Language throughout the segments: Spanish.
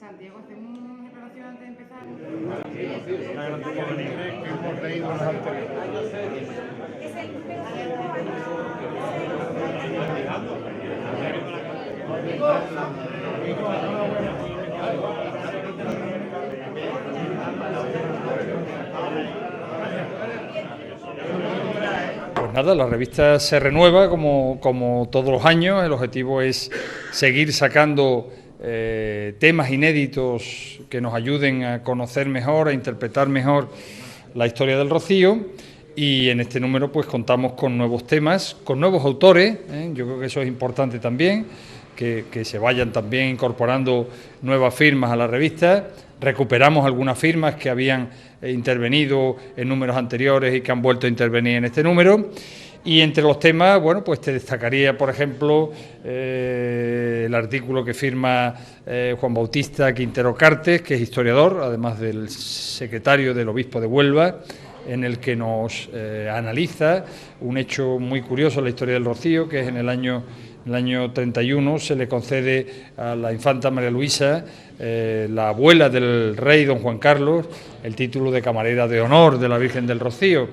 Santiago, hacemos una relación antes de empezar. Pues nada, la revista se renueva como todos los años. El objetivo es seguir sacando temas inéditos que nos ayuden a conocer mejor, a interpretar mejor la historia del Rocío, y en este número pues contamos con nuevos temas, con nuevos autores. Yo creo que eso es importante también, que se vayan también incorporando nuevas firmas a la revista. Recuperamos algunas firmas que habían intervenido en números anteriores y que han vuelto a intervenir en este número. Y entre los temas, bueno, pues te destacaría, por ejemplo, el artículo que firma Juan Bautista Quintero Cartes, que es historiador, además del secretario del obispo de Huelva, en el que nos analiza un hecho muy curioso en la historia del Rocío, que es en el año 31 se le concede a la infanta María Luisa, la abuela del rey don Juan Carlos, el título de camarera de honor de la Virgen del Rocío.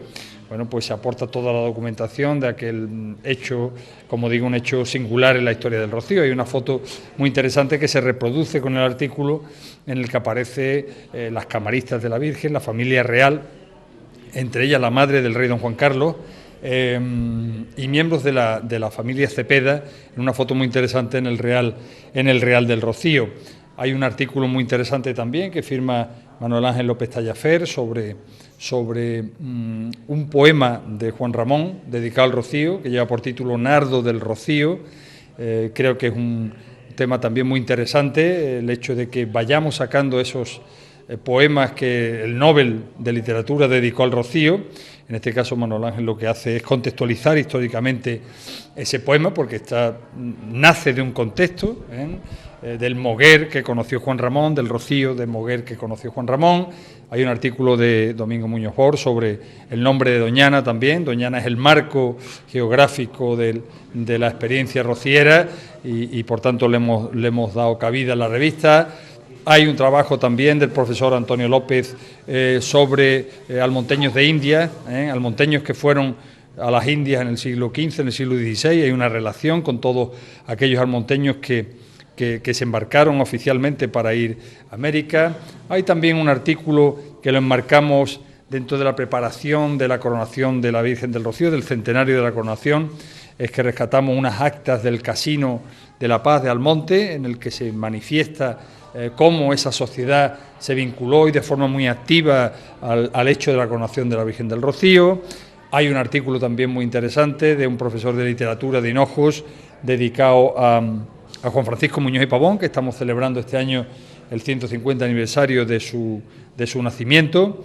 Bueno, pues se aporta toda la documentación de aquel hecho, como digo, un hecho singular en la historia del Rocío. Hay una foto muy interesante que se reproduce con el artículo, en el que aparece las camaristas de la Virgen, la familia real, entre ellas la madre del rey don Juan Carlos, y miembros de la familia Cepeda, en una foto muy interesante en el Real del Rocío. Hay un artículo muy interesante también que firma Manuel Ángel López Tallafer sobre un poema de Juan Ramón dedicado al Rocío, que lleva por título Nardo del Rocío. Creo que es un tema también muy interesante, el hecho de que vayamos sacando esos poemas que el Nobel de Literatura dedicó al Rocío. En este caso Manuel Ángel lo que hace es contextualizar históricamente ese poema, porque nace de un contexto, del Moguer que conoció Juan Ramón, del Rocío de Moguer que conoció Juan Ramón. Hay un artículo de Domingo Muñoz Bor sobre el nombre de Doñana también. Doñana es el marco geográfico de la experiencia rociera y por tanto le hemos dado cabida a la revista. Hay un trabajo también del profesor Antonio López sobre almonteños de India, almonteños que fueron a las Indias en el siglo XV, en el siglo XVI. Hay una relación con todos aquellos almonteños que se embarcaron oficialmente para ir a América. Hay también un artículo que lo enmarcamos dentro de la preparación de la coronación de la Virgen del Rocío, del centenario de la coronación. Es que rescatamos unas actas del Casino de la Paz de Almonte, en el que se manifiesta cómo esa sociedad se vinculó y de forma muy activa al hecho de la coronación de la Virgen del Rocío. Hay un artículo también muy interesante de un profesor de literatura de Hinojos dedicado a Juan Francisco Muñoz y Pavón, que estamos celebrando este año el 150 aniversario de su nacimiento.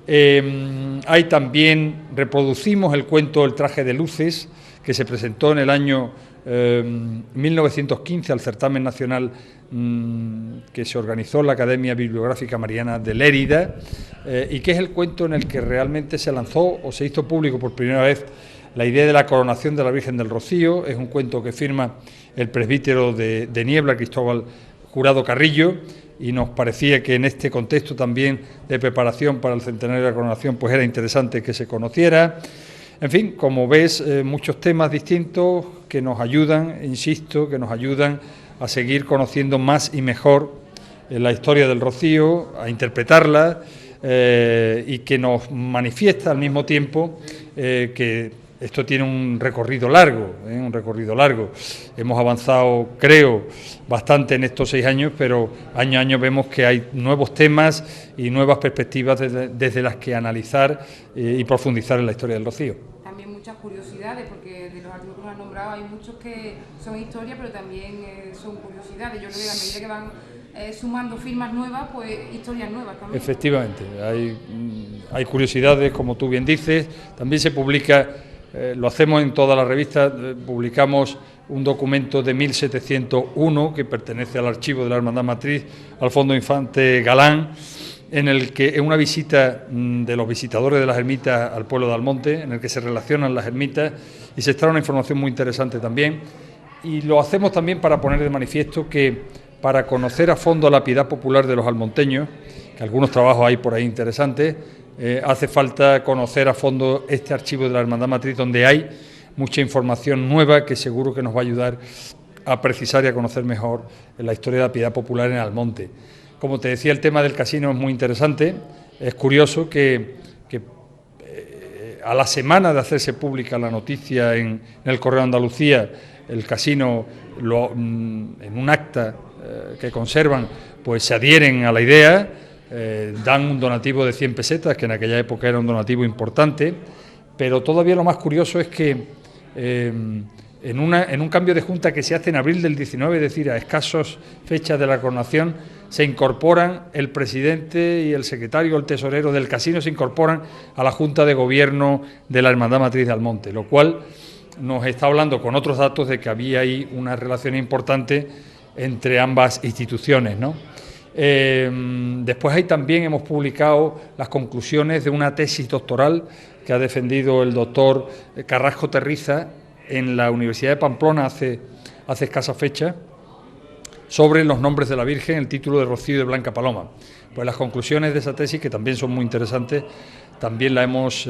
Hay también, reproducimos el cuento El traje de luces, que se presentó en el año 1915 al certamen nacional que se organizó en la Academia Bibliográfica Mariana de Lérida, y que es el cuento en el que realmente se lanzó o se hizo público por primera vez la idea de la coronación de la Virgen del Rocío. Es un cuento que firma el presbítero de Niebla, Cristóbal Jurado Carrillo, y nos parecía que en este contexto también de preparación para el centenario de la coronación pues era interesante que se conociera. En fin, como ves, muchos temas distintos que nos ayudan, insisto, que nos ayudan a seguir conociendo más y mejor la historia del Rocío, a interpretarla, y que nos manifiesta al mismo tiempo que esto tiene un recorrido largo, Hemos avanzado, creo, bastante en estos 6 años, pero año a año vemos que hay nuevos temas y nuevas perspectivas desde las que analizar y profundizar en la historia del Rocío. También muchas curiosidades, porque de los artículos que has nombrado hay muchos que son historia, pero también son curiosidades. Yo creo que a medida que van sumando firmas nuevas, pues historias nuevas también. Efectivamente, hay curiosidades, como tú bien dices. También se publica, lo hacemos en todas las revistas, publicamos un documento de 1701 que pertenece al archivo de la Hermandad Matriz, al Fondo Infante Galán, en el que en una visita de los visitadores de las ermitas al pueblo de Almonte, en el que se relacionan las ermitas y se extrae una información muy interesante también. Y lo hacemos también para poner de manifiesto que para conocer a fondo la piedad popular de los almonteños, que algunos trabajos hay por ahí interesantes. Hace falta conocer a fondo este archivo de la Hermandad Matriz, donde hay mucha información nueva que seguro que nos va a ayudar a precisar y a conocer mejor la historia de la piedad popular en Almonte. Como te decía, el tema del casino es muy interesante. Es curioso que a la semana de hacerse pública la noticia en el Correo de Andalucía, el casino, en un acta que conservan, pues se adhieren a la idea, dan un donativo de 100 pesetas, que en aquella época era un donativo importante, pero todavía lo más curioso es que en un cambio de junta que se hace en abril del 19, es decir, a escasos fechas de la coronación, se incorporan el presidente y el secretario, el tesorero del casino, se incorporan a la Junta de Gobierno de la Hermandad Matriz de Almonte, lo cual nos está hablando con otros datos de que había ahí una relación importante entre ambas instituciones, ¿no? Después ahí también hemos publicado las conclusiones de una tesis doctoral que ha defendido el doctor Carrasco Terriza en la Universidad de Pamplona hace escasa fecha, sobre los nombres de la Virgen, el título de Rocío y de Blanca Paloma. Pues las conclusiones de esa tesis, que también son muy interesantes, también la hemos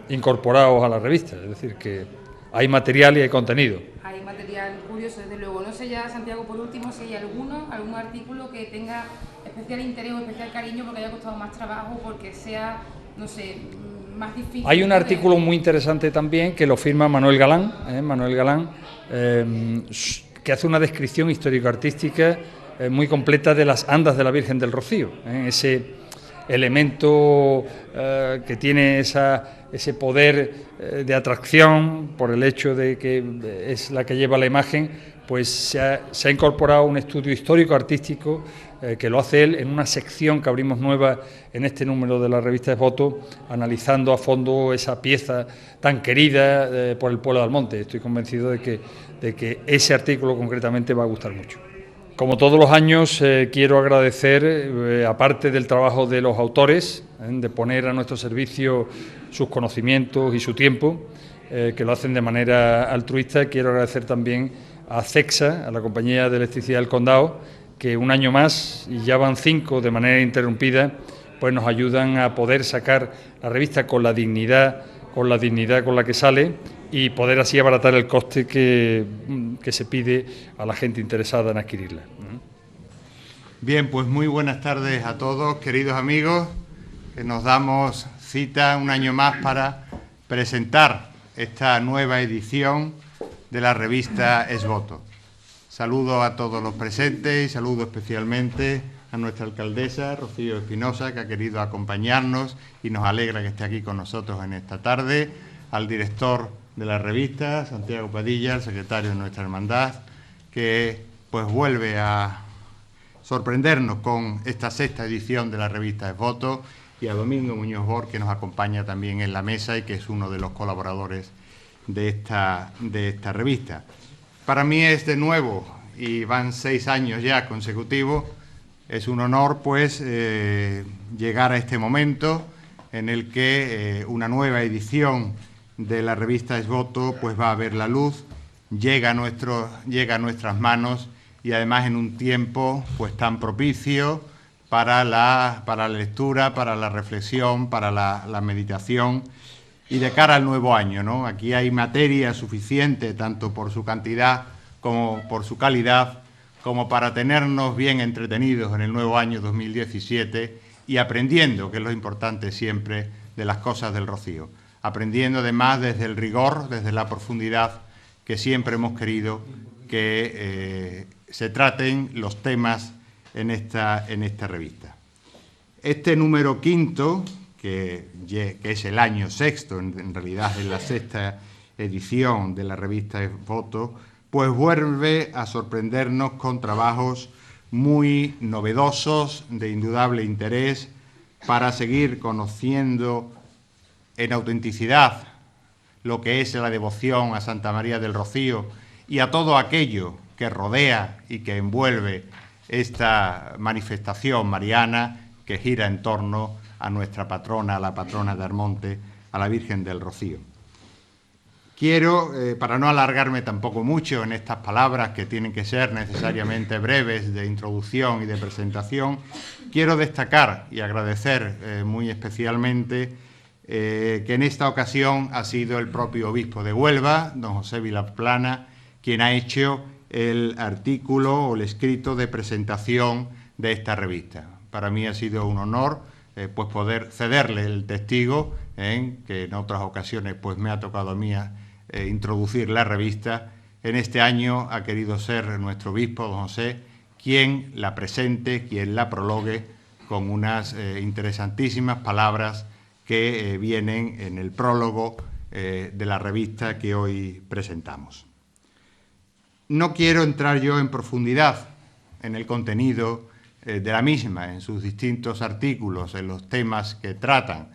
incorporado a la revista, es decir, que hay material y hay contenido. Hay material curioso, desde luego. No sé ya, Santiago, por último, si hay algún artículo que tenga especial interés o especial cariño porque haya costado más trabajo, porque sea, no sé, más difícil. Hay un artículo muy interesante también que lo firma Manuel Galán, que hace una descripción histórico-artística muy completa de las andas de la Virgen del Rocío, ese elemento que tiene ese poder de atracción por el hecho de que es la que lleva la imagen, pues se ha incorporado un estudio histórico-artístico que lo hace él en una sección que abrimos nueva en este número de la revista Esvoto, analizando a fondo esa pieza tan querida por el pueblo de Almonte. Estoy convencido de que ese artículo concretamente va a gustar mucho. Como todos los años, quiero agradecer, aparte del trabajo de los autores, de poner a nuestro servicio sus conocimientos y su tiempo, que lo hacen de manera altruista, quiero agradecer también a CEXA, a la Compañía de Electricidad del Condado, que un año más, y ya van 5 de manera interrumpida, pues nos ayudan a poder sacar la revista con la dignidad con la que sale y poder así abaratar el coste que se pide a la gente interesada en adquirirla. Bien, pues muy buenas tardes a todos, queridos amigos, que nos damos cita un año más para presentar esta nueva edición de la revista Esvoto. Saludo a todos los presentes y saludo especialmente a nuestra alcaldesa, Rocío Espinosa, que ha querido acompañarnos y nos alegra que esté aquí con nosotros en esta tarde, al director de la revista, Santiago Padilla, el secretario de nuestra hermandad, que pues vuelve a sorprendernos con esta 6ª edición de la revista Esvoto, y a Domingo Muñoz Bor, que nos acompaña también en la mesa y que es uno de los colaboradores de esta revista. Para mí es de nuevo, y van 6 años ya consecutivos, es un honor pues llegar a este momento en el que una nueva edición de la revista Esvoto pues va a ver la luz, llega a nuestras manos, y además en un tiempo pues tan propicio para la lectura, para la reflexión, para la meditación y de cara al nuevo año, ¿no? Aquí hay materia suficiente, tanto por su cantidad como por su calidad, como para tenernos bien entretenidos en el nuevo año 2017 y aprendiendo, que es lo importante siempre, de las cosas del Rocío. Aprendiendo además desde el rigor, desde la profundidad que siempre hemos querido que se traten los temas en esta revista. Este número 5, que es el año 6º, en realidad es la 6ª edición de la revista Esvoto, pues vuelve a sorprendernos con trabajos muy novedosos, de indudable interés, para seguir conociendo en autenticidad lo que es la devoción a Santa María del Rocío y a todo aquello que rodea y que envuelve esta manifestación mariana que gira en torno a nuestra patrona, a la patrona de Almonte, a la Virgen del Rocío. Quiero, para no alargarme tampoco mucho en estas palabras que tienen que ser necesariamente breves de introducción y de presentación, quiero destacar y agradecer muy especialmente que en esta ocasión ha sido el propio obispo de Huelva, don José Vilaplana, quien ha hecho el artículo o el escrito de presentación de esta revista. Para mí ha sido un honor pues poder cederle el testigo, que en otras ocasiones pues me ha tocado a mí introducir la revista. En este año ha querido ser nuestro obispo, don José, quien la presente, quien la prologue con unas interesantísimas palabras que vienen en el prólogo de la revista que hoy presentamos. No quiero entrar yo en profundidad en el contenido de la misma, en sus distintos artículos, en los temas que tratan.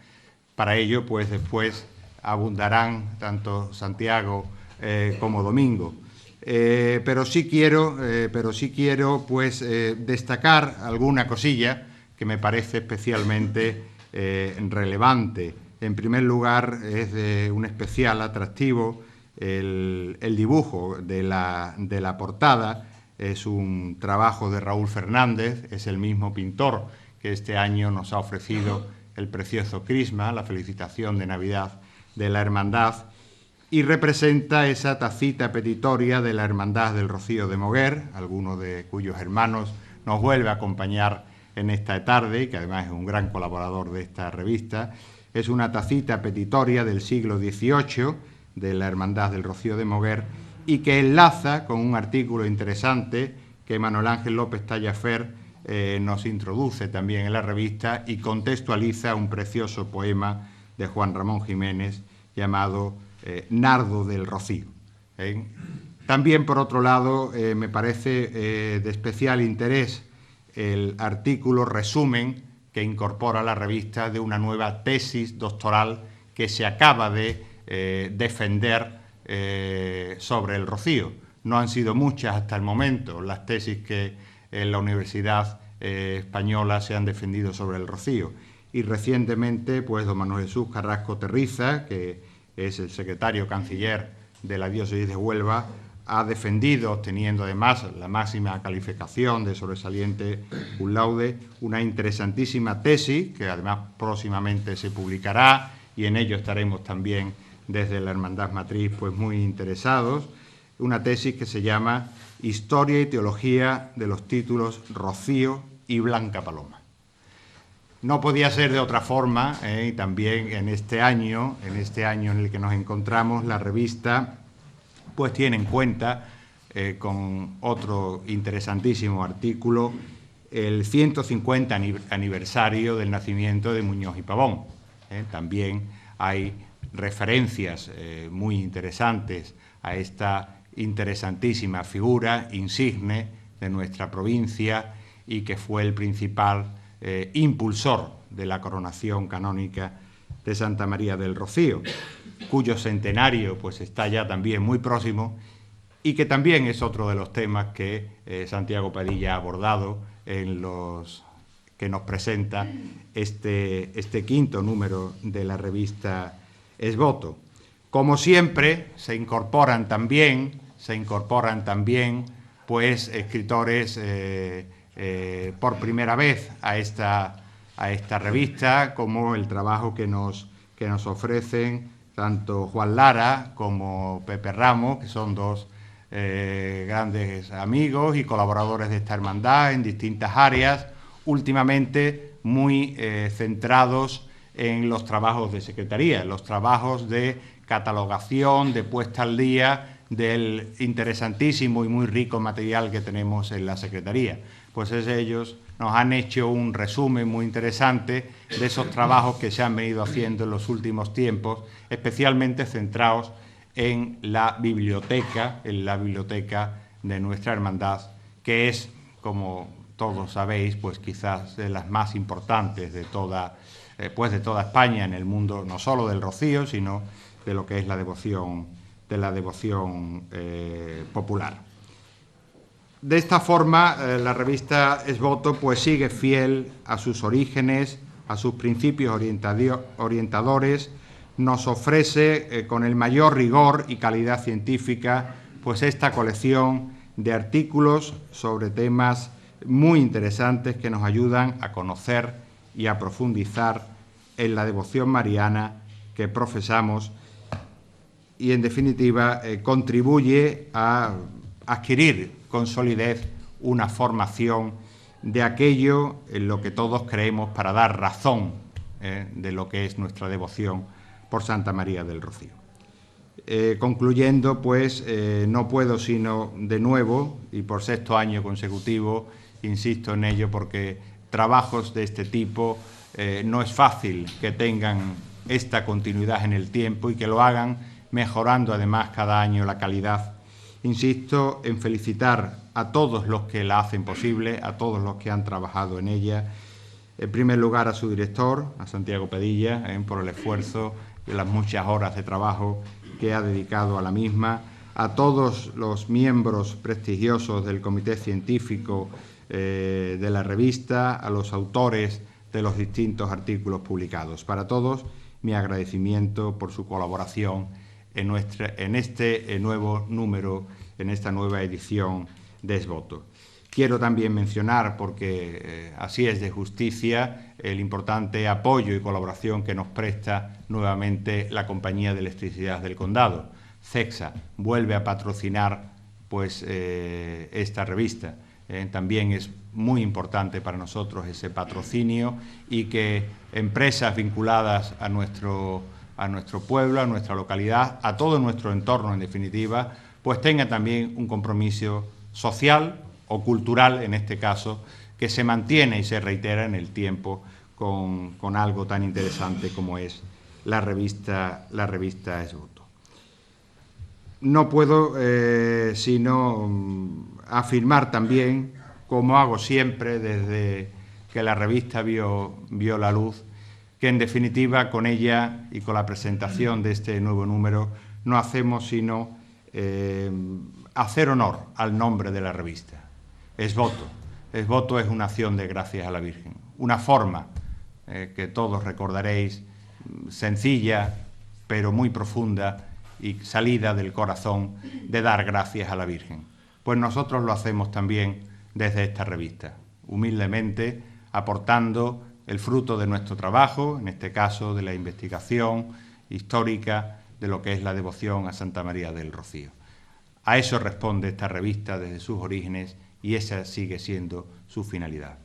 Para ello, pues después abundarán tanto Santiago como Domingo. Pero sí quiero pues, destacar alguna cosilla que me parece especialmente relevante. En primer lugar, es de un especial atractivo el dibujo de la portada. Es un trabajo de Raúl Fernández, es el mismo pintor que este año nos ha ofrecido el precioso crisma, la felicitación de Navidad de la Hermandad, y representa esa tacita petitoria de la Hermandad del Rocío de Moguer, alguno de cuyos hermanos nos vuelve a acompañar en esta tarde y que además es un gran colaborador de esta revista. Es una tacita petitoria del siglo XVIII de la Hermandad del Rocío de Moguer y que enlaza con un artículo interesante que Manuel Ángel López Tallafer nos introduce también en la revista y contextualiza un precioso poema de Juan Ramón Jiménez llamado Nardo del Rocío. También, por otro lado, me parece de especial interés el artículo resumen que incorpora la revista de una nueva tesis doctoral que se acaba de defender sobre el Rocío. No han sido muchas hasta el momento las tesis que en la Universidad Española se han defendido sobre el Rocío. Y recientemente, pues, don Manuel Jesús Carrasco Terriza, que es el secretario canciller de la diócesis de Huelva, ha defendido, obteniendo además la máxima calificación de sobresaliente cum laude, una interesantísima tesis que además próximamente se publicará y en ello estaremos también desde la Hermandad Matriz pues muy interesados. Una tesis que se llama Historia y Teología de los títulos Rocío y Blanca Paloma. No podía ser de otra forma, y también en este año en el que nos encontramos, la revista pues tiene en cuenta, con otro interesantísimo artículo, el 150 aniversario del nacimiento de Muñoz y Pavón. También hay referencias muy interesantes a esta interesantísima figura insigne de nuestra provincia y que fue el principal impulsor de la coronación canónica de Santa María del Rocío, cuyo centenario pues está ya también muy próximo y que también es otro de los temas que Santiago Padilla ha abordado en los que nos presenta este quinto número de la revista Esvoto. Como siempre, se incorporan también pues escritores por primera vez a esta revista, como el trabajo que nos ofrecen tanto Juan Lara como Pepe Ramos, que son dos grandes amigos y colaboradores de esta hermandad en distintas áreas, últimamente muy centrados en los trabajos de secretaría, los trabajos de catalogación, de puesta al día del interesantísimo y muy rico material que tenemos en la secretaría. Pues ellos nos han hecho un resumen muy interesante de esos trabajos que se han venido haciendo en los últimos tiempos, especialmente centrados en la biblioteca de nuestra hermandad, que es, como todos sabéis, pues quizás de las más importantes de toda España, en el mundo no solo del Rocío, sino de lo que es la devoción popular. De esta forma, la revista Esvoto pues sigue fiel a sus orígenes, a sus principios orientadores, nos ofrece con el mayor rigor y calidad científica pues esta colección de artículos sobre temas muy interesantes que nos ayudan a conocer y a profundizar en la devoción mariana que profesamos y, en definitiva, contribuye a adquirir con solidez una formación de aquello en lo que todos creemos para dar razón de lo que es nuestra devoción por Santa María del Rocío. Concluyendo, pues, no puedo sino de nuevo, y por 6º año consecutivo, insisto en ello porque trabajos de este tipo no es fácil que tengan esta continuidad en el tiempo y que lo hagan mejorando además cada año la calidad. Insisto en felicitar a todos los que la hacen posible, a todos los que han trabajado en ella. En primer lugar a su director, a Santiago Pedilla, por el esfuerzo y las muchas horas de trabajo que ha dedicado a la misma, a todos los miembros prestigiosos del Comité Científico de la revista, a los autores de los distintos artículos publicados. Para todos, mi agradecimiento por su colaboración en este nuevo número, en esta nueva edición de Esvoto. Quiero también mencionar, porque así es de justicia, el importante apoyo y colaboración que nos presta nuevamente la Compañía de Electricidad del Condado. CECSA vuelve a patrocinar pues, esta revista. También es muy importante para nosotros ese patrocinio y que empresas vinculadas a nuestro pueblo, a nuestra localidad, a todo nuestro entorno, en definitiva, pues tengan también un compromiso social o cultural, en este caso, que se mantiene y se reitera en el tiempo con algo tan interesante como es la revista Esvoto. No puedo sino afirmar también, como hago siempre desde que la revista vio la luz, que en definitiva con ella y con la presentación de este nuevo número no hacemos sino hacer honor al nombre de la revista. Esvoto. Esvoto es una acción de gracias a la Virgen, una forma que todos recordaréis, sencilla pero muy profunda y salida del corazón de dar gracias a la Virgen. Pues nosotros lo hacemos también desde esta revista, humildemente aportando el fruto de nuestro trabajo, en este caso de la investigación histórica de lo que es la devoción a Santa María del Rocío. A eso responde esta revista desde sus orígenes y esa sigue siendo su finalidad.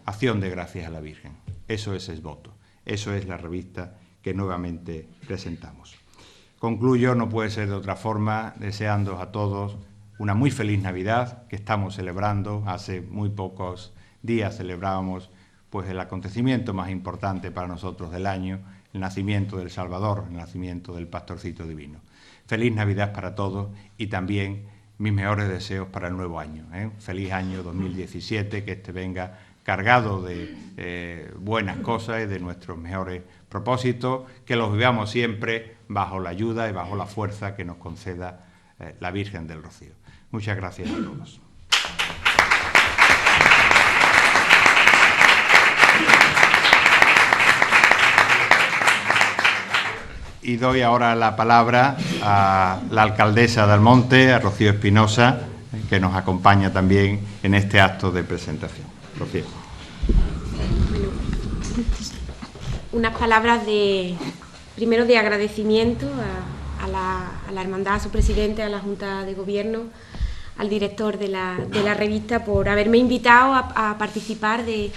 Acción de gracias a la Virgen. Eso es Esvoto. Eso es la revista que nuevamente presentamos. Concluyo, no puede ser de otra forma, deseándoos a todos una muy feliz Navidad que estamos celebrando. Hace muy pocos días celebrábamos pues, el acontecimiento más importante para nosotros del año, el nacimiento del Salvador, el nacimiento del Pastorcito Divino. Feliz Navidad para todos y también mis mejores deseos para el nuevo año. Feliz año 2017, que este venga cargado de buenas cosas y de nuestros mejores propósitos, que los vivamos siempre bajo la ayuda y bajo la fuerza que nos conceda la Virgen del Rocío. Muchas gracias a todos. Y doy ahora la palabra a la alcaldesa de Almonte, a Rocío Espinosa, que nos acompaña también en este acto de presentación. Rocío. Unas palabras primero de agradecimiento a la hermandad, a su presidente, a la Junta de Gobierno, al director de la revista por haberme invitado a participar de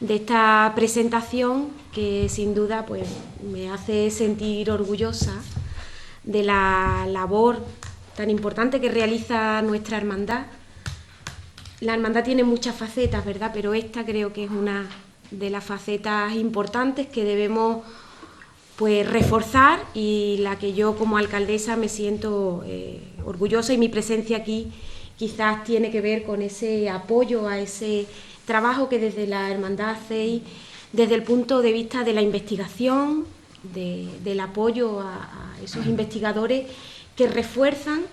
esta presentación que sin duda pues, me hace sentir orgullosa de la labor tan importante que realiza nuestra hermandad. La hermandad tiene muchas facetas, ¿verdad? Pero esta creo que es una de las facetas importantes que debemos pues, reforzar y la que yo como alcaldesa me siento orgullosa y mi presencia aquí quizás tiene que ver con ese apoyo a ese trabajo que desde la hermandad hacéis desde el punto de vista de la investigación, del apoyo a esos investigadores que refuerzan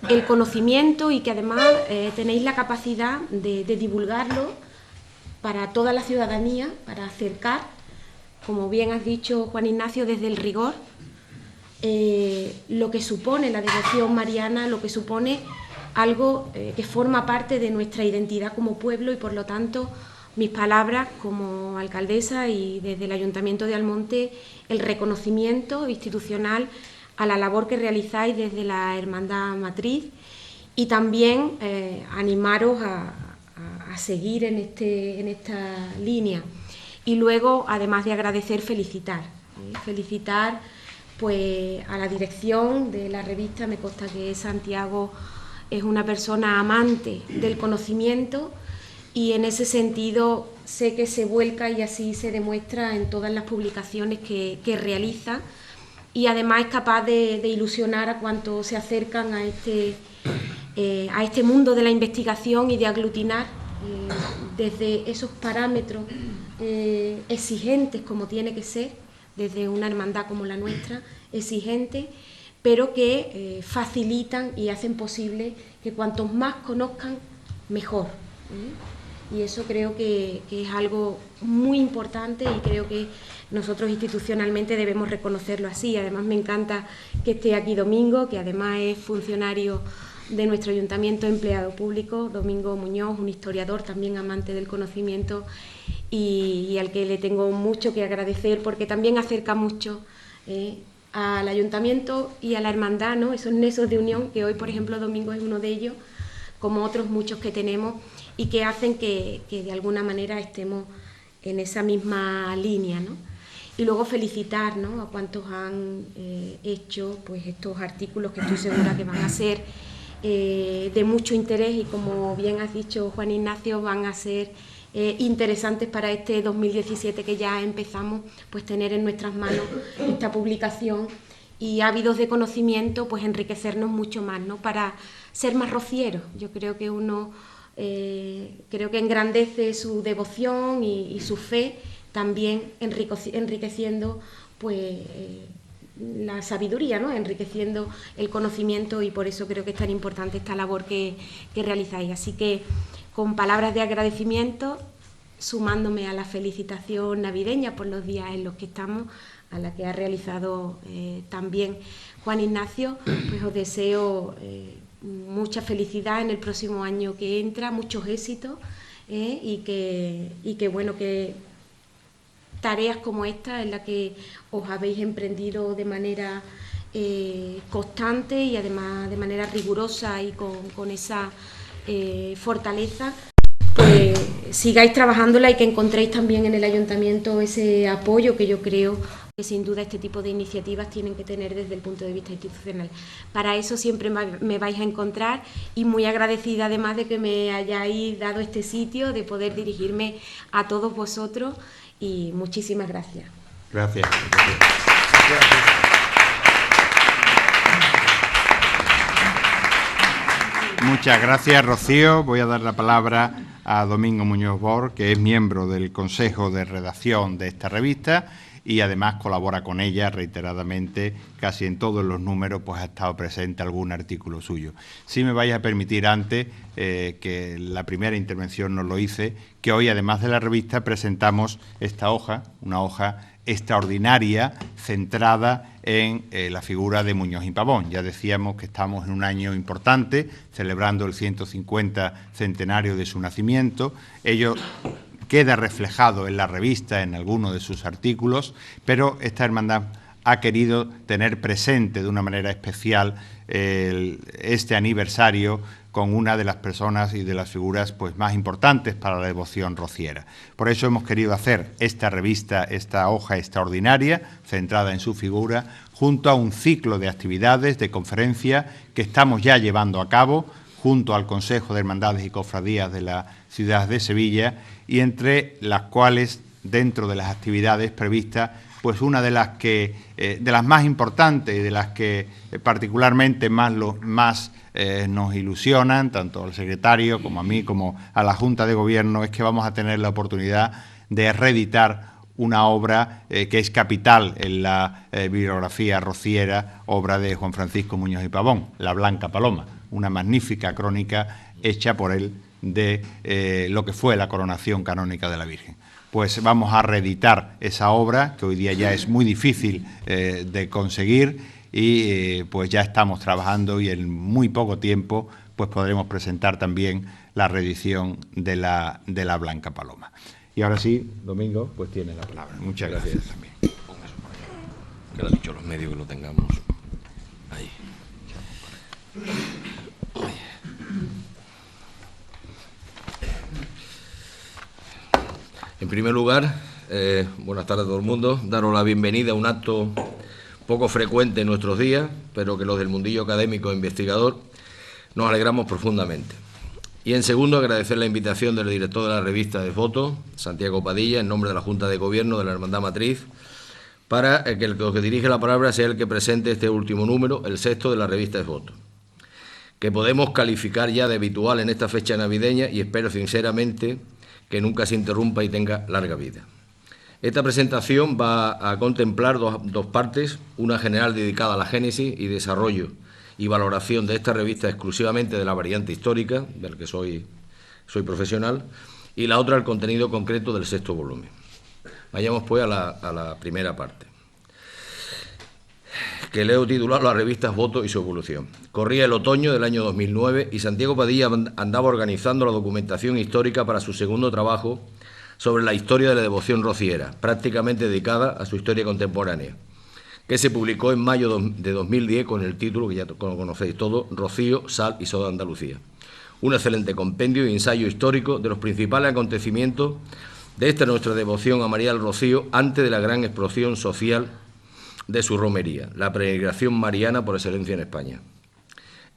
el conocimiento y que además tenéis la capacidad de divulgarlo para toda la ciudadanía, para acercar, como bien has dicho Juan Ignacio, desde el rigor lo que supone la devoción mariana, lo que supone algo que forma parte de nuestra identidad como pueblo, y por lo tanto mis palabras como alcaldesa y desde el Ayuntamiento de Almonte, el reconocimiento institucional a la labor que realizáis desde la Hermandad Matriz, y también animaros a seguir en esta línea. Y luego, además de agradecer, felicitar pues a la dirección de la revista. Me consta que Santiago es una persona amante del conocimiento, y en ese sentido sé que se vuelca, y así se demuestra en todas las publicaciones que realiza, y además es capaz de ilusionar a cuantos se acercan a este mundo de la investigación, y de aglutinar desde esos parámetros exigentes, como tiene que ser, desde una hermandad como la nuestra, exigente, pero que facilitan y hacen posible que cuantos más conozcan, mejor. Y eso creo que es algo muy importante, y creo que nosotros institucionalmente debemos reconocerlo así. Además, me encanta que esté aquí Domingo, que además es funcionario de nuestro ayuntamiento, empleado público, Domingo Muñoz, un historiador también amante del conocimiento, y al que le tengo mucho que agradecer, porque también acerca mucho al ayuntamiento y a la hermandad, ¿no? Esos nexos de unión, que hoy, por ejemplo, Domingo es uno de ellos, como otros muchos que tenemos, y que hacen que de alguna manera estemos en esa misma línea, ¿no? Y luego felicitar, ¿no?, a cuantos han hecho pues estos artículos, que estoy segura que van a ser de mucho interés, y como bien has dicho, Juan Ignacio, van a ser interesantes para este 2017 que ya empezamos, pues tener en nuestras manos esta publicación, y ávidos de conocimiento, pues enriquecernos mucho más, ¿no?, para ser más rocieros. Yo creo que uno creo que engrandece su devoción y su fe, también enriqueciendo pues la sabiduría, ¿no?, enriqueciendo el conocimiento, y por eso creo que es tan importante esta labor que realizáis. Así que, con palabras de agradecimiento, sumándome a la felicitación navideña por los días en los que estamos, a la que ha realizado también Juan Ignacio, pues os deseo mucha felicidad en el próximo año que entra, muchos éxitos, y que bueno, que tareas como esta, en la que os habéis emprendido de manera constante, y además de manera rigurosa y con esa fortaleza, pues sigáis trabajándola, y que encontréis también en el ayuntamiento ese apoyo que yo creo que sin duda este tipo de iniciativas tienen que tener desde el punto de vista institucional. Para eso siempre me vais a encontrar, y muy agradecida además de que me hayáis dado este sitio, de poder dirigirme a todos vosotros, y muchísimas gracias. Gracias. Muchas gracias, Rocío. Voy a dar la palabra a Domingo Muñoz Bor, que es miembro del Consejo de Redacción de esta revista, y además colabora con ella reiteradamente, casi en todos los números, pues ha estado presente algún artículo suyo. Si me vais a permitir, antes, que la primera intervención nos lo hice, que hoy, además de la revista, presentamos esta hoja, una hoja extraordinaria, centrada en la figura de Muñoz y Pavón. Ya decíamos que estamos en un año importante, celebrando el 150 centenario de su nacimiento. Ello queda reflejado en la revista, en algunos de sus artículos, pero esta hermandad ha querido tener presente de una manera especial este aniversario con una de las personas y de las figuras pues más importantes para la devoción rociera. Por eso hemos querido hacer esta revista, esta hoja extraordinaria, centrada en su figura, junto a un ciclo de actividades, de conferencias que estamos ya llevando a cabo, junto al Consejo de Hermandades y Cofradías de la ciudad de Sevilla, y entre las cuales, dentro de las actividades previstas, pues una de las más importantes y de las que particularmente más nos ilusionan, tanto al secretario como a mí, como a la Junta de Gobierno, es que vamos a tener la oportunidad de reeditar una obra que es capital en la bibliografía rociera, obra de Juan Francisco Muñoz y Pavón, La Blanca Paloma, una magnífica crónica hecha por él de lo que fue la coronación canónica de la Virgen. Pues vamos a reeditar esa obra, que hoy día ya es muy difícil de conseguir, y pues ya estamos trabajando y en muy poco tiempo pues podremos presentar también la reedición de la Blanca Paloma. Y ahora sí, Domingo, pues tiene la palabra. Muchas gracias también. Que lo han dicho los medios que lo tengamos. Ahí. En primer lugar, buenas tardes a todo el mundo. Daros la bienvenida a un acto poco frecuente en nuestros días, pero que los del mundillo académico e investigador nos alegramos profundamente. Y en segundo, agradecer la invitación del director de la revista de Foto, Santiago Padilla, en nombre de la Junta de Gobierno de la Hermandad Matriz, para que el que dirige la palabra sea el que presente este último número, el 6º de la revista de Foto, que podemos calificar ya de habitual en esta fecha navideña y espero sinceramente que nunca se interrumpa y tenga larga vida. Esta presentación va a contemplar dos partes, una general dedicada a la génesis y desarrollo y valoración de esta revista exclusivamente de la variante histórica, del que soy profesional, y la otra el contenido concreto del 6º volumen. Vayamos pues a la primera parte, que leo titulado Las revistas Voto y su evolución. Corría el otoño del año 2009 y Santiago Padilla andaba organizando la documentación histórica para su segundo trabajo sobre la historia de la devoción rociera, prácticamente dedicada a su historia contemporánea, que se publicó en mayo de 2010 con el título, que ya lo conocéis todo, Rocío, Sal y Soda de Andalucía. Un excelente compendio y ensayo histórico de los principales acontecimientos de esta nuestra devoción a María del Rocío antes de la gran explosión social de su romería, la peregrinación mariana por excelencia en España.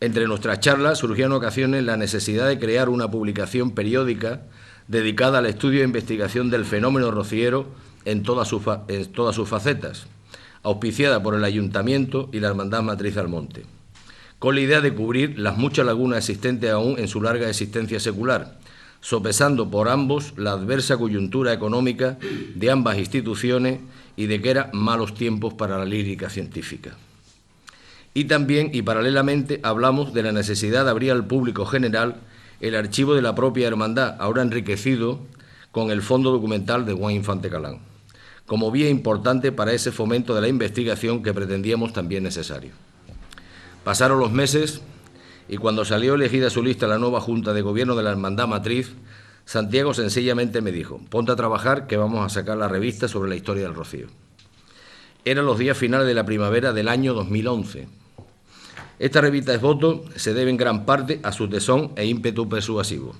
Entre nuestras charlas surgió en ocasiones la necesidad de crear una publicación periódica dedicada al estudio e investigación del fenómeno rociero en todas sus facetas, auspiciada por el Ayuntamiento y la Hermandad Matriz al Monte, con la idea de cubrir las muchas lagunas existentes aún en su larga existencia secular, sopesando por ambos la adversa coyuntura económica de ambas instituciones y de que eran malos tiempos para la lírica científica. Y también, y paralelamente, hablamos de la necesidad de abrir al público general el archivo de la propia hermandad, ahora enriquecido con el fondo documental de Juan Infante Calán, como vía importante para ese fomento de la investigación que pretendíamos también necesario. Pasaron los meses y cuando salió elegida su lista la nueva Junta de Gobierno de la Hermandad Matriz, Santiago sencillamente me dijo: ponte a trabajar que vamos a sacar la revista sobre la historia del Rocío. Eran los días finales de la primavera del año 2011. Esta revista de Voto se debe en gran parte a su tesón e ímpetu persuasivo.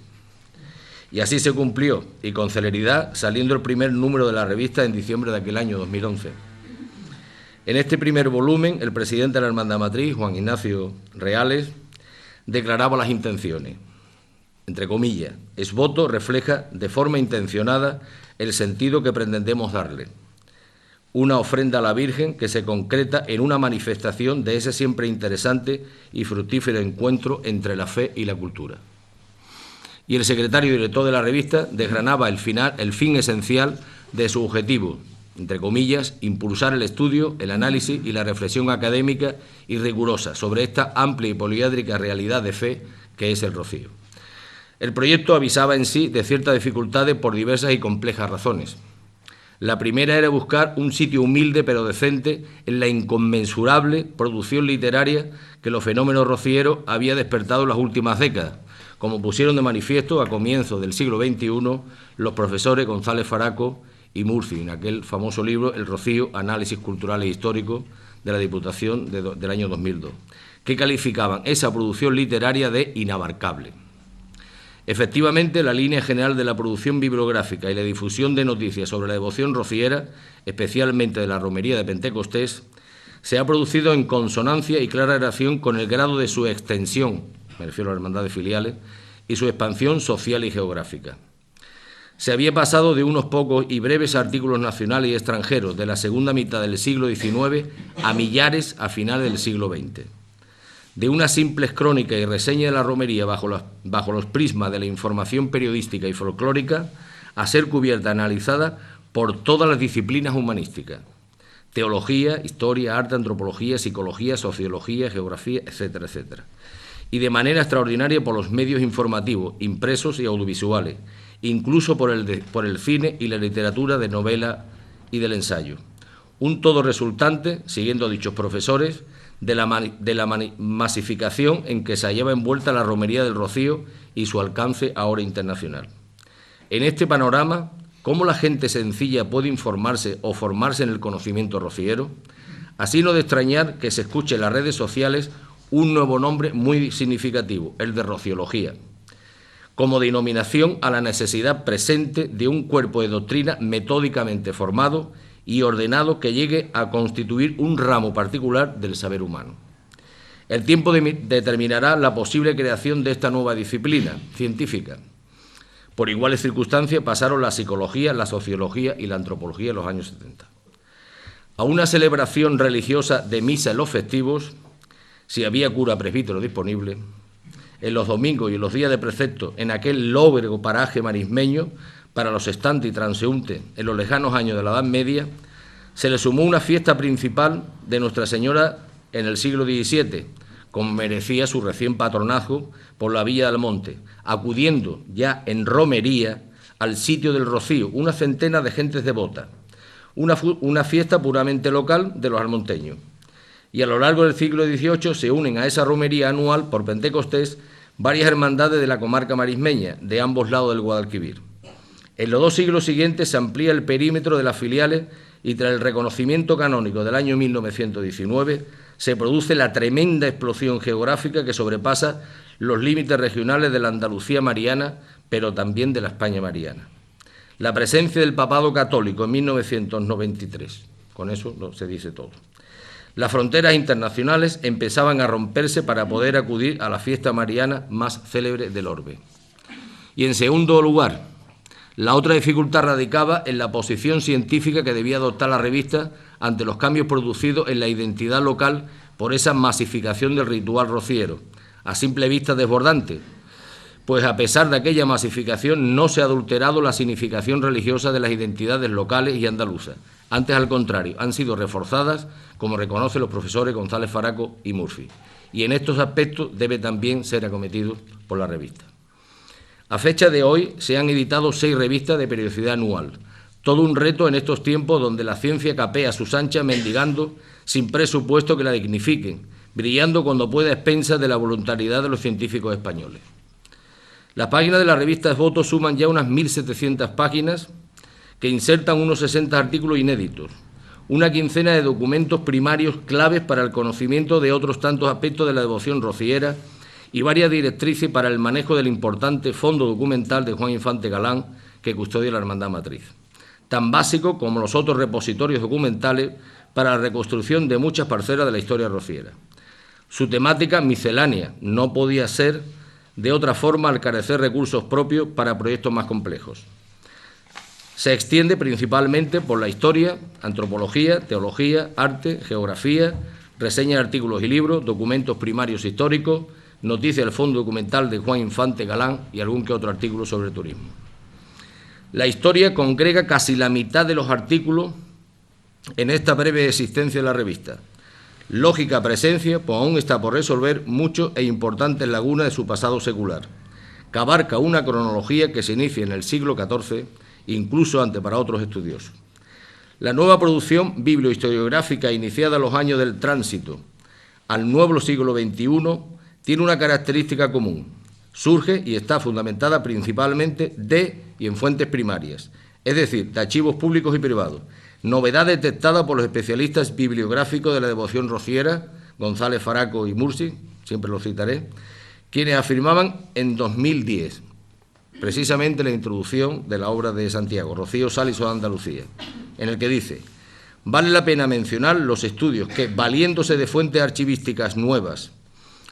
Y así se cumplió, y con celeridad, saliendo el primer número de la revista en diciembre de aquel año 2011. En este primer volumen, el presidente de la Hermandad Matriz, Juan Ignacio Reales, declaraba las intenciones. Entre comillas, es voto refleja de forma intencionada el sentido que pretendemos darle. Una ofrenda a la Virgen que se concreta en una manifestación de ese siempre interesante y fructífero encuentro entre la fe y la cultura. Y el secretario y director de la revista desgranaba el fin esencial de su objetivo, entre comillas, impulsar el estudio, el análisis y la reflexión académica y rigurosa sobre esta amplia y poliédrica realidad de fe que es el Rocío. El proyecto avisaba en sí de ciertas dificultades por diversas y complejas razones. La primera era buscar un sitio humilde pero decente en la inconmensurable producción literaria que los fenómenos rocieros había despertado en las últimas décadas, como pusieron de manifiesto a comienzos del siglo XXI los profesores González Faraco y Murci, en aquel famoso libro El Rocío, Análisis Cultural e Histórico de la Diputación del año 2002, que calificaban esa producción literaria de inabarcable. Efectivamente, la línea general de la producción bibliográfica y la difusión de noticias sobre la devoción rociera, especialmente de la romería de Pentecostés, se ha producido en consonancia y clara relación con el grado de su extensión, me refiero a la hermandad de filiales, y su expansión social y geográfica. Se había pasado de unos pocos y breves artículos nacionales y extranjeros de la segunda mitad del siglo XIX a millares a finales del siglo XX. De unas simples crónicas y reseñas de la romería bajo los prismas de la información periodística y folclórica a ser cubierta, analizada por todas las disciplinas humanísticas: teología, historia, arte, antropología, psicología, sociología, geografía, etcétera, etcétera. Y de manera extraordinaria por los medios informativos, impresos y audiovisuales, incluso por el cine y la literatura de novela y del ensayo. Un todo resultante, siguiendo dichos profesores, de la masificación en que se hallaba envuelta la romería del Rocío y su alcance ahora internacional. En este panorama, ¿cómo la gente sencilla puede informarse o formarse en el conocimiento rociero? Así no de extrañar que se escuche en las redes sociales un nuevo nombre muy significativo, el de rociología, como denominación a la necesidad presente de un cuerpo de doctrina metódicamente formado y ordenado que llegue a constituir un ramo particular del saber humano. El tiempo determinará la posible creación de esta nueva disciplina científica. Por iguales circunstancias pasaron la psicología, la sociología y la antropología en los años 70. A una celebración religiosa de misa en los festivos, si había cura presbítero disponible, en los domingos y en los días de precepto, en aquel lóbrego paraje marismeño, para los estantes y transeúntes en los lejanos años de la Edad Media, se le sumó una fiesta principal de Nuestra Señora en el siglo XVII, como merecía su recién patronazgo por la Villa del Monte, acudiendo ya en romería al sitio del Rocío una centena de gentes devotas, una fiesta puramente local de los almonteños. Y a lo largo del siglo XVIII se unen a esa romería anual por Pentecostés varias hermandades de la comarca marismeña, de ambos lados del Guadalquivir. En los 2 siglos siguientes se amplía el perímetro de las filiales y tras el reconocimiento canónico del año 1919 se produce la tremenda explosión geográfica que sobrepasa los límites regionales de la Andalucía mariana, pero también de la España mariana. La presencia del papado católico en 1993, con eso se dice todo. Las fronteras internacionales empezaban a romperse para poder acudir a la fiesta mariana más célebre del orbe. Y en segundo lugar, la otra dificultad radicaba en la posición científica que debía adoptar la revista ante los cambios producidos en la identidad local por esa masificación del ritual rociero, a simple vista desbordante, pues a pesar de aquella masificación no se ha adulterado la significación religiosa de las identidades locales y andaluzas. Antes, al contrario, han sido reforzadas, como reconocen los profesores González Faraco y Murphy. Y en estos aspectos debe también ser acometido por la revista. A fecha de hoy se han editado 6 revistas de periodicidad anual. Todo un reto en estos tiempos donde la ciencia capea sus anchas mendigando sin presupuesto que la dignifiquen, brillando cuando pueda a expensas de la voluntariedad de los científicos españoles. Las páginas de la revista Esvoto suman ya unas 1.700 páginas que insertan unos 60 artículos inéditos, una quincena de documentos primarios claves para el conocimiento de otros tantos aspectos de la devoción rociera y varias directrices para el manejo del importante fondo documental de Juan Infante Galán que custodia la Hermandad Matriz, tan básico como los otros repositorios documentales para la reconstrucción de muchas parcelas de la historia rociera. Su temática miscelánea no podía ser de otra forma al carecer recursos propios para proyectos más complejos. Se extiende principalmente por la historia, antropología, teología, arte, geografía, reseñas de artículos y libros, documentos primarios históricos, noticias del fondo documental de Juan Infante Galán y algún que otro artículo sobre turismo. La historia congrega casi la mitad de los artículos en esta breve existencia de la revista. Lógica presencia, pues aún está por resolver muchas e importantes lagunas de su pasado secular, que abarca una cronología que se inicia en el siglo XIV, incluso antes para otros estudiosos. La nueva producción bibliohistoriográfica iniciada en los años del tránsito al nuevo siglo XXI tiene una característica común. Surge y está fundamentada principalmente de y en fuentes primarias, es decir, de archivos públicos y privados. Novedad detectada por los especialistas bibliográficos de la devoción rociera, González Faraco y Mursi, siempre los citaré, quienes afirmaban en 2010, precisamente la introducción de la obra de Santiago, Rocío, Sal y Soda de Andalucía, en el que dice: vale la pena mencionar los estudios que, valiéndose de fuentes archivísticas nuevas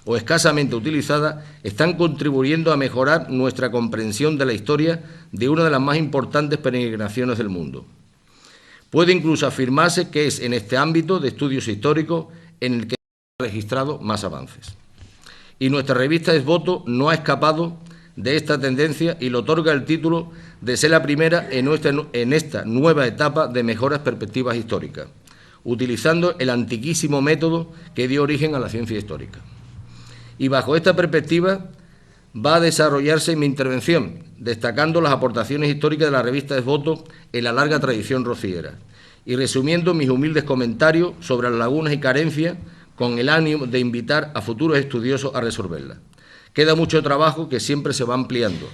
o escasamente utilizadas, están contribuyendo a mejorar nuestra comprensión de la historia de una de las más importantes peregrinaciones del mundo. Puede incluso afirmarse que es en este ámbito de estudios históricos en el que se han registrado más avances. Y nuestra revista Esvoto no ha escapado de esta tendencia y le otorga el título de ser la primera en esta nueva etapa de mejoras perspectivas históricas, utilizando el antiquísimo método que dio origen a la ciencia histórica. Y bajo esta perspectiva va a desarrollarse mi intervención, destacando las aportaciones históricas de la revista Esvoto en la larga tradición rociera y resumiendo mis humildes comentarios sobre las lagunas y carencias con el ánimo de invitar a futuros estudiosos a resolverla. Queda mucho trabajo que siempre se va ampliando,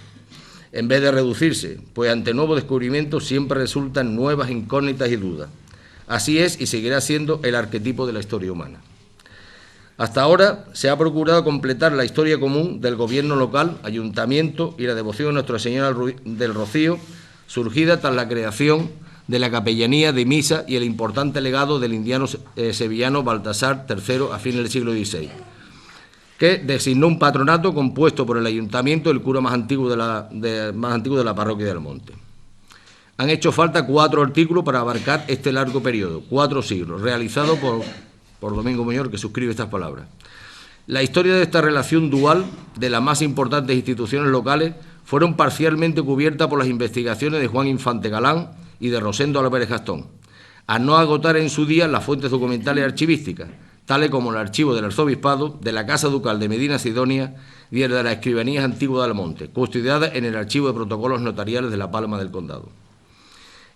en vez de reducirse, pues ante nuevos descubrimientos siempre resultan nuevas incógnitas y dudas. Así es y seguirá siendo el arquetipo de la historia humana. Hasta ahora se ha procurado completar la historia común del gobierno local, ayuntamiento y la devoción a Nuestra Señora del Rocío, surgida tras la creación de la capellanía de misa y el importante legado del indiano sevillano Baltasar III a fines del siglo XVI, que designó un patronato compuesto por el ayuntamiento y el cura más antiguo de la parroquia del Monte. Han hecho falta 4 artículos para abarcar este largo periodo, 4 siglos, realizado por Domingo Muñoz, que suscribe estas palabras. La historia de esta relación dual de las más importantes instituciones locales fueron parcialmente cubiertas por las investigaciones de Juan Infante Galán y de Rosendo Álvarez Gastón, a no agotar en su día las fuentes documentales y archivísticas, tales como el archivo del Arzobispado, de la Casa Ducal de Medina Sidonia y el de las Escribanías Antiguas del Monte, custodiada en el Archivo de Protocolos Notariales de La Palma del Condado.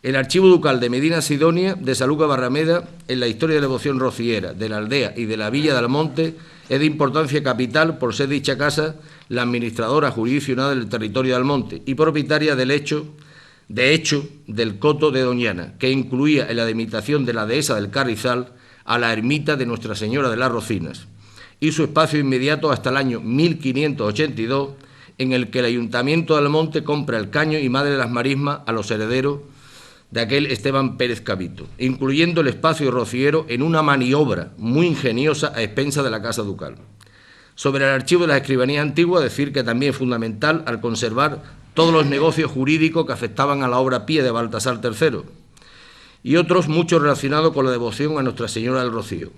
El Archivo Ducal de Medina Sidonia de Sanlúcar Barrameda, en la historia de la devoción rociera, de la aldea y de la Villa del Monte, es de importancia capital por ser dicha casa la administradora jurisdiccional del territorio del Monte y propietaria de hecho del coto de Doñana, que incluía en la delimitación de la dehesa del Carrizal a la ermita de Nuestra Señora de las Rocinas y su espacio inmediato hasta el año 1582, en el que el Ayuntamiento del Monte compra el caño y madre de las marismas a los herederos de aquel Esteban Pérez Cavito, incluyendo el espacio rociero en una maniobra muy ingeniosa a expensas de la Casa Ducal. Sobre el archivo de las escribanías antiguas, decir que también es fundamental al conservar todos los negocios jurídicos que afectaban a la obra pía de Baltasar III y otros muchos relacionados con la devoción a Nuestra Señora del Rocío,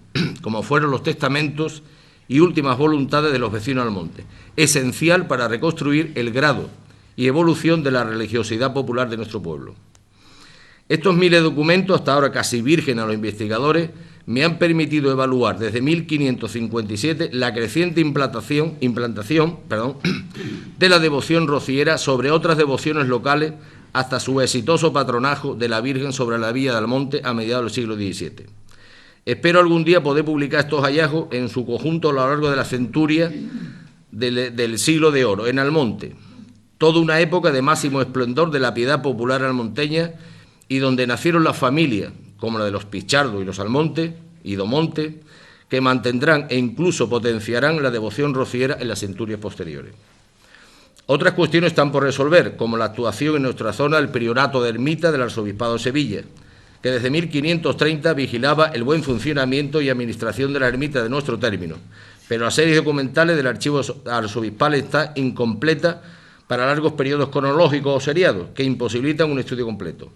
como fueron los testamentos y últimas voluntades de los vecinos del monte, esencial para reconstruir el grado y evolución de la religiosidad popular de nuestro pueblo. Estos miles de documentos, hasta ahora casi vírgenes a los investigadores, me han permitido evaluar desde 1557 la creciente implantación de la devoción rociera sobre otras devociones locales hasta su exitoso patronajo de la Virgen sobre la Villa del Monte a mediados del siglo XVII. Espero algún día poder publicar estos hallazgos en su conjunto a lo largo de la centuria del siglo de oro, en Almonte, toda una época de máximo esplendor de la piedad popular almonteña y donde nacieron las familias, como la de los Pichardo y los Almonte y Domonte, que mantendrán e incluso potenciarán la devoción rociera en las centurias posteriores. Otras cuestiones están por resolver, como la actuación en nuestra zona del Priorato de Ermita del Arzobispado de Sevilla, que desde 1530 vigilaba el buen funcionamiento y administración de la ermita de nuestro término, pero las series documentales del archivo arzobispal está incompleta para largos periodos cronológicos o seriados, que imposibilitan un estudio completo.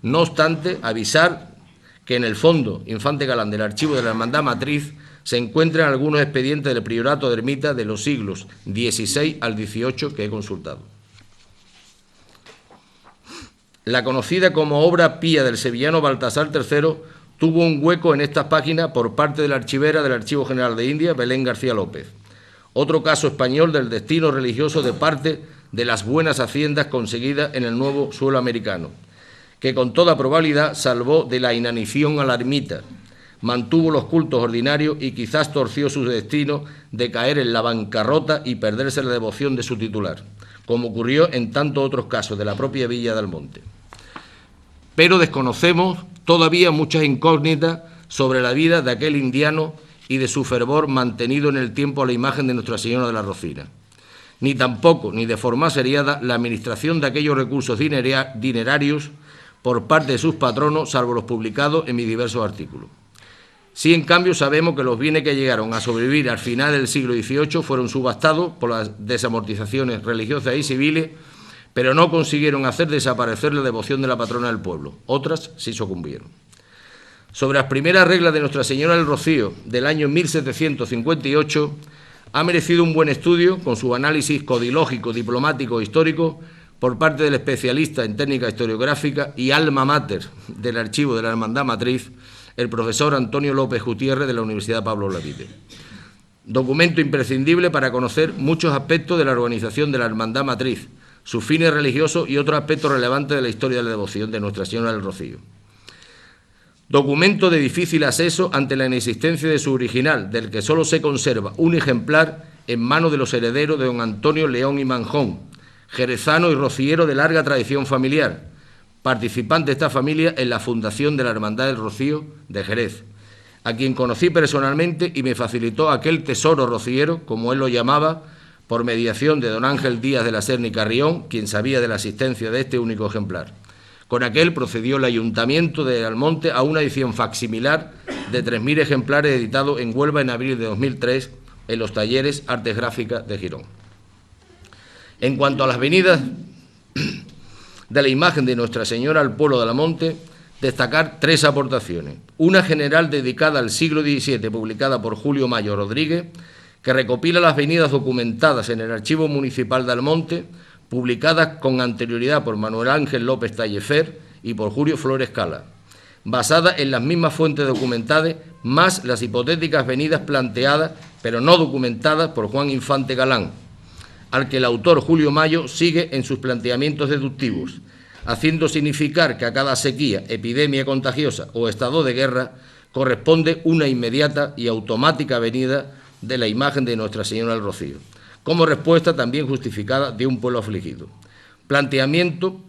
No obstante, avisar que en el fondo Infante Galán del archivo de la Hermandad Matriz se encuentran algunos expedientes del Priorato de Ermita de los siglos XVI al XVIII que he consultado. La conocida como obra pía del sevillano Baltasar III tuvo un hueco en estas páginas por parte de la archivera del Archivo General de Indias, Belén García López. Otro caso español del destino religioso de parte de las buenas haciendas conseguidas en el nuevo suelo americano, que con toda probabilidad salvó de la inanición a la ermita, mantuvo los cultos ordinarios y quizás torció su destino de caer en la bancarrota y perderse la devoción de su titular, como ocurrió en tantos otros casos de la propia Villa del Monte. Pero desconocemos todavía muchas incógnitas sobre la vida de aquel indiano y de su fervor mantenido en el tiempo a la imagen de Nuestra Señora de la Rocina, ni tampoco, ni de forma seriada, la administración de aquellos recursos dinerarios por parte de sus patronos, salvo los publicados en mis diversos artículos. Sí, en cambio, sabemos que los bienes que llegaron a sobrevivir al final del siglo XVIII fueron subastados por las desamortizaciones religiosas y civiles, pero no consiguieron hacer desaparecer la devoción de la patrona del pueblo. Otras sí sucumbieron. Sobre las primeras reglas de Nuestra Señora del Rocío del año 1758, ha merecido un buen estudio con su análisis codilógico, diplomático e histórico por parte del especialista en técnica historiográfica y alma mater del archivo de la Hermandad Matriz, el profesor Antonio López Gutiérrez de la Universidad Pablo Olavide. Documento imprescindible para conocer muchos aspectos de la organización de la Hermandad Matriz, sus fines religiosos y otros aspectos relevantes de la historia de la devoción de Nuestra Señora del Rocío. Documento de difícil acceso ante la inexistencia de su original, del que solo se conserva un ejemplar en manos de los herederos de don Antonio León y Manjón, jerezano y rociero de larga tradición familiar, participante de esta familia en la fundación de la Hermandad del Rocío de Jerez, a quien conocí personalmente y me facilitó aquel tesoro rociero, como él lo llamaba, por mediación de don Ángel Díaz de la Serna y Carrión, quien sabía de la existencia de este único ejemplar. Con aquel procedió el Ayuntamiento de Almonte a una edición facsimilar de 3.000 ejemplares editado en Huelva en abril de 2003 en los talleres Artes Gráficas de Girón. En cuanto a las venidas de la imagen de Nuestra Señora al pueblo de Almonte, destacar 3 aportaciones. Una general dedicada al siglo XVII, publicada por Julio Mayo Rodríguez, que recopila las venidas documentadas en el Archivo Municipal de Almonte, publicadas con anterioridad por Manuel Ángel López Tallefer y por Julio Flores Cala, basada en las mismas fuentes documentadas, más las hipotéticas venidas planteadas, pero no documentadas, por Juan Infante Galán, al que el autor Julio Mayo sigue en sus planteamientos deductivos, haciendo significar que a cada sequía, epidemia contagiosa o estado de guerra corresponde una inmediata y automática venida de la imagen de Nuestra Señora del Rocío, como respuesta también justificada de un pueblo afligido. Planteando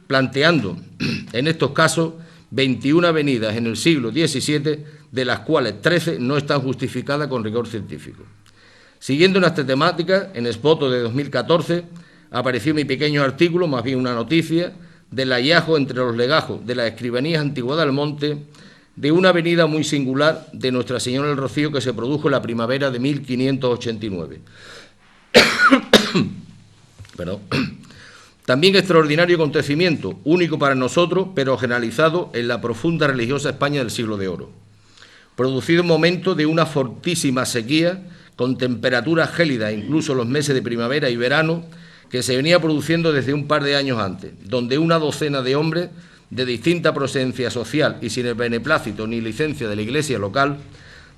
en estos casos 21 venidas en el siglo XVII, de las cuales 13 no están justificadas con rigor científico. Siguiendo en esta temática, en Expoto de 2014 apareció mi pequeño artículo, más bien una noticia, del hallazgo entre los legajos de las escribanías antiguas de Almonte de una venida muy singular de Nuestra Señora del Rocío que se produjo en la primavera de 1589. Perdón. También extraordinario acontecimiento, único para nosotros, pero generalizado en la profunda religiosa España del siglo de oro. Producido en momento de una fortísima sequía, con temperaturas gélidas, incluso los meses de primavera y verano, que se venía produciendo desde un par de años antes, donde una docena de hombres de distinta procedencia social y sin el beneplácito ni licencia de la iglesia local,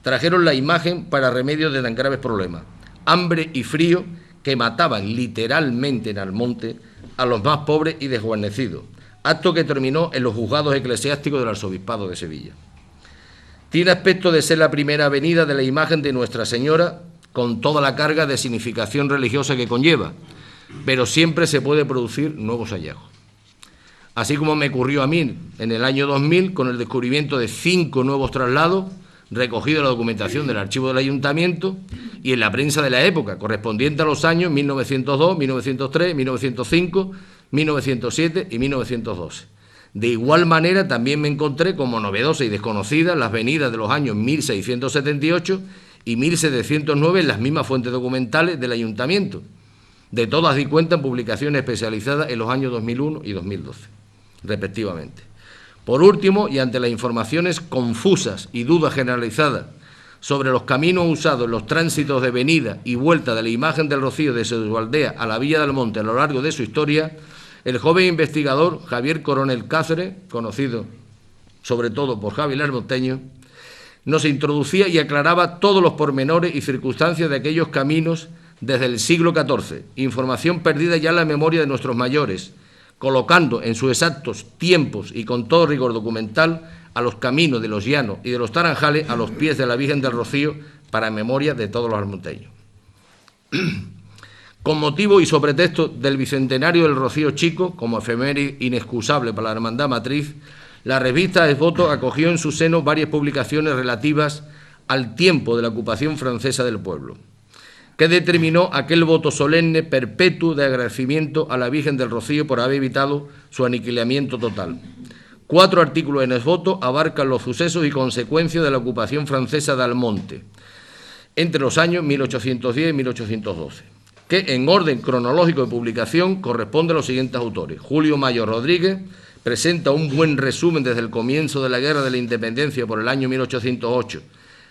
trajeron la imagen para remedio de tan graves problemas, hambre y frío que mataban literalmente en Almonte a los más pobres y desguarnecidos, acto que terminó en los juzgados eclesiásticos del Arzobispado de Sevilla. Tiene aspecto de ser la primera venida de la imagen de Nuestra Señora, con toda la carga de significación religiosa que conlleva, pero siempre se puede producir nuevos hallazgos. Así como me ocurrió a mí en el año 2000 con el descubrimiento de 5 nuevos traslados recogidos en la documentación del archivo del Ayuntamiento y en la prensa de la época, correspondiente a los años 1902, 1903, 1905, 1907 y 1912. De igual manera también me encontré como novedosas y desconocidas las venidas de los años 1678 y 1709 en las mismas fuentes documentales del Ayuntamiento. De todas di cuenta en publicaciones especializadas en los años 2001 y 2012, respectivamente. Por último, y ante las informaciones confusas y dudas generalizadas sobre los caminos usados en los tránsitos de venida y vuelta de la imagen del Rocío de su aldea a la Villa del Monte a lo largo de su historia, el joven investigador Javier Coronel Cáceres, conocido sobre todo por Javi el Almonteño, nos introducía y aclaraba todos los pormenores y circunstancias de aquellos caminos desde el siglo XIV, información perdida ya en la memoria de nuestros mayores, colocando en sus exactos tiempos y con todo rigor documental a los caminos de los llanos y de los taranjales a los pies de la Virgen del Rocío para memoria de todos los almonteños. Con motivo y sobre texto del bicentenario del Rocío Chico, como efeméride inexcusable para la Hermandad Matriz, la revista Exvoto acogió en su seno varias publicaciones relativas al tiempo de la ocupación francesa del pueblo, que determinó aquel voto solemne perpetuo de agradecimiento a la Virgen del Rocío por haber evitado su aniquilamiento total. 4 artículos en Exvoto abarcan los sucesos y consecuencias de la ocupación francesa de Almonte entre los años 1810 y 1812, que en orden cronológico de publicación corresponde a los siguientes autores. Julio Mayo Rodríguez presenta un buen resumen desde el comienzo de la Guerra de la Independencia por el año 1808,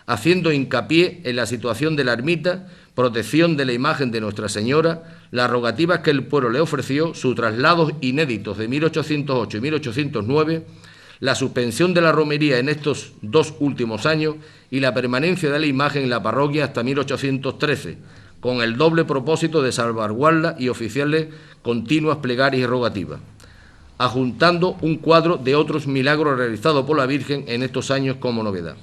haciendo hincapié en la situación de la ermita, protección de la imagen de Nuestra Señora, las rogativas que el pueblo le ofreció, sus traslados inéditos de 1808 y 1809, la suspensión de la romería en estos 2 últimos años y la permanencia de la imagen en la parroquia hasta 1813, con el doble propósito de salvaguardarla y oficiarle continuas plegarias y rogativas. adjuntando un cuadro de otros milagros realizados por la Virgen en estos años como novedad.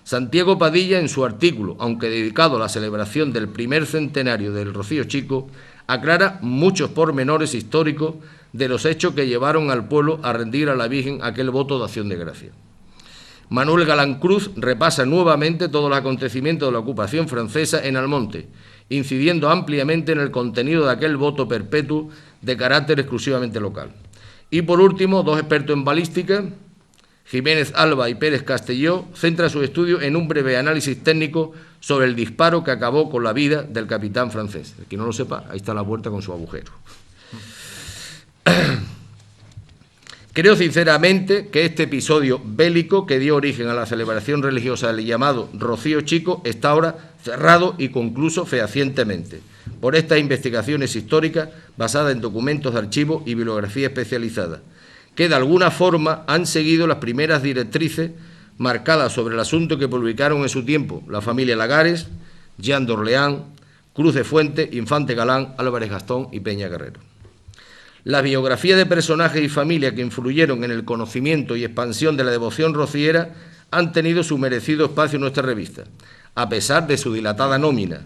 Santiago Padilla, en su artículo, aunque dedicado a la celebración del primer centenario del Rocío Chico, aclara muchos pormenores históricos de los hechos que llevaron al pueblo a rendir a la Virgen aquel voto de acción de gracia. Manuel Galán Cruz repasa nuevamente todos los acontecimientos de la ocupación francesa en Almonte, incidiendo ampliamente en el contenido de aquel voto perpetuo de carácter exclusivamente local. Y por último, dos expertos en balística, Jiménez Alba y Pérez Castelló, centran su estudio en un breve análisis técnico sobre el disparo que acabó con la vida del capitán francés. El que no lo sepa, ahí está la puerta con su agujero. Creo sinceramente que este episodio bélico que dio origen a la celebración religiosa del llamado Rocío Chico está ahora cerrado y concluso fehacientemente por estas investigaciones históricas basadas en documentos de archivo y bibliografía especializada, que de alguna forma han seguido las primeras directrices marcadas sobre el asunto que publicaron en su tiempo la familia Lagares, Jean d'Orléans, Cruz de Fuente, Infante Galán, Álvarez Gastón y Peña Guerrero. Las biografías de personajes y familias que influyeron en el conocimiento y expansión de la devoción rociera han tenido su merecido espacio en nuestra revista, a pesar de su dilatada nómina.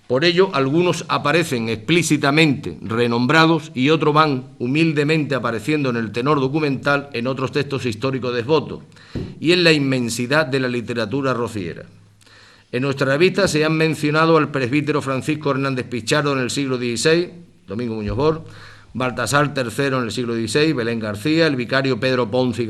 Por ello, algunos aparecen explícitamente renombrados y otros van humildemente apareciendo en el tenor documental en otros textos históricos devotos y en la inmensidad de la literatura rociera. En nuestra revista se han mencionado al presbítero Francisco Hernández Pichardo en el siglo XVI, Domingo Muñoz Bor, Baltasar III en el siglo XVI, Belén García, el vicario Pedro Ponce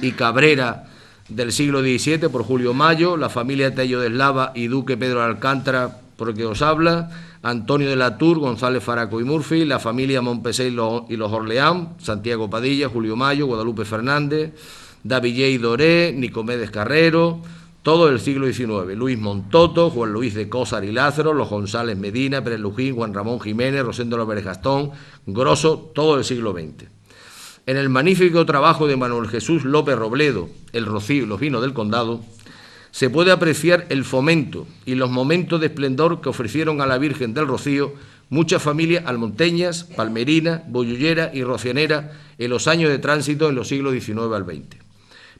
y Cabrera del siglo XVII por Julio Mayo, la familia Tello de Eslava y duque Pedro de Alcántara por el que os habla, Antonio de la Tour, González Faraco y Murphy, la familia Montpesé y los Orleans, Santiago Padilla, Julio Mayo, Guadalupe Fernández, Davillé Doré, Nicomedes Carrero, todo el siglo XIX, Luis Montoto, Juan Luis de Cózar y Lázaro, los González Medina, Pérez Lujín, Juan Ramón Jiménez, Rosendo Álvarez Gastón, Grosso, todo el siglo XX. En el magnífico trabajo de Manuel Jesús López Robledo, El Rocío y los vinos del condado, se puede apreciar el fomento y los momentos de esplendor que ofrecieron a la Virgen del Rocío muchas familias almonteñas, palmerinas, boyulleras y rocianeras en los años de tránsito en los siglos XIX al XX.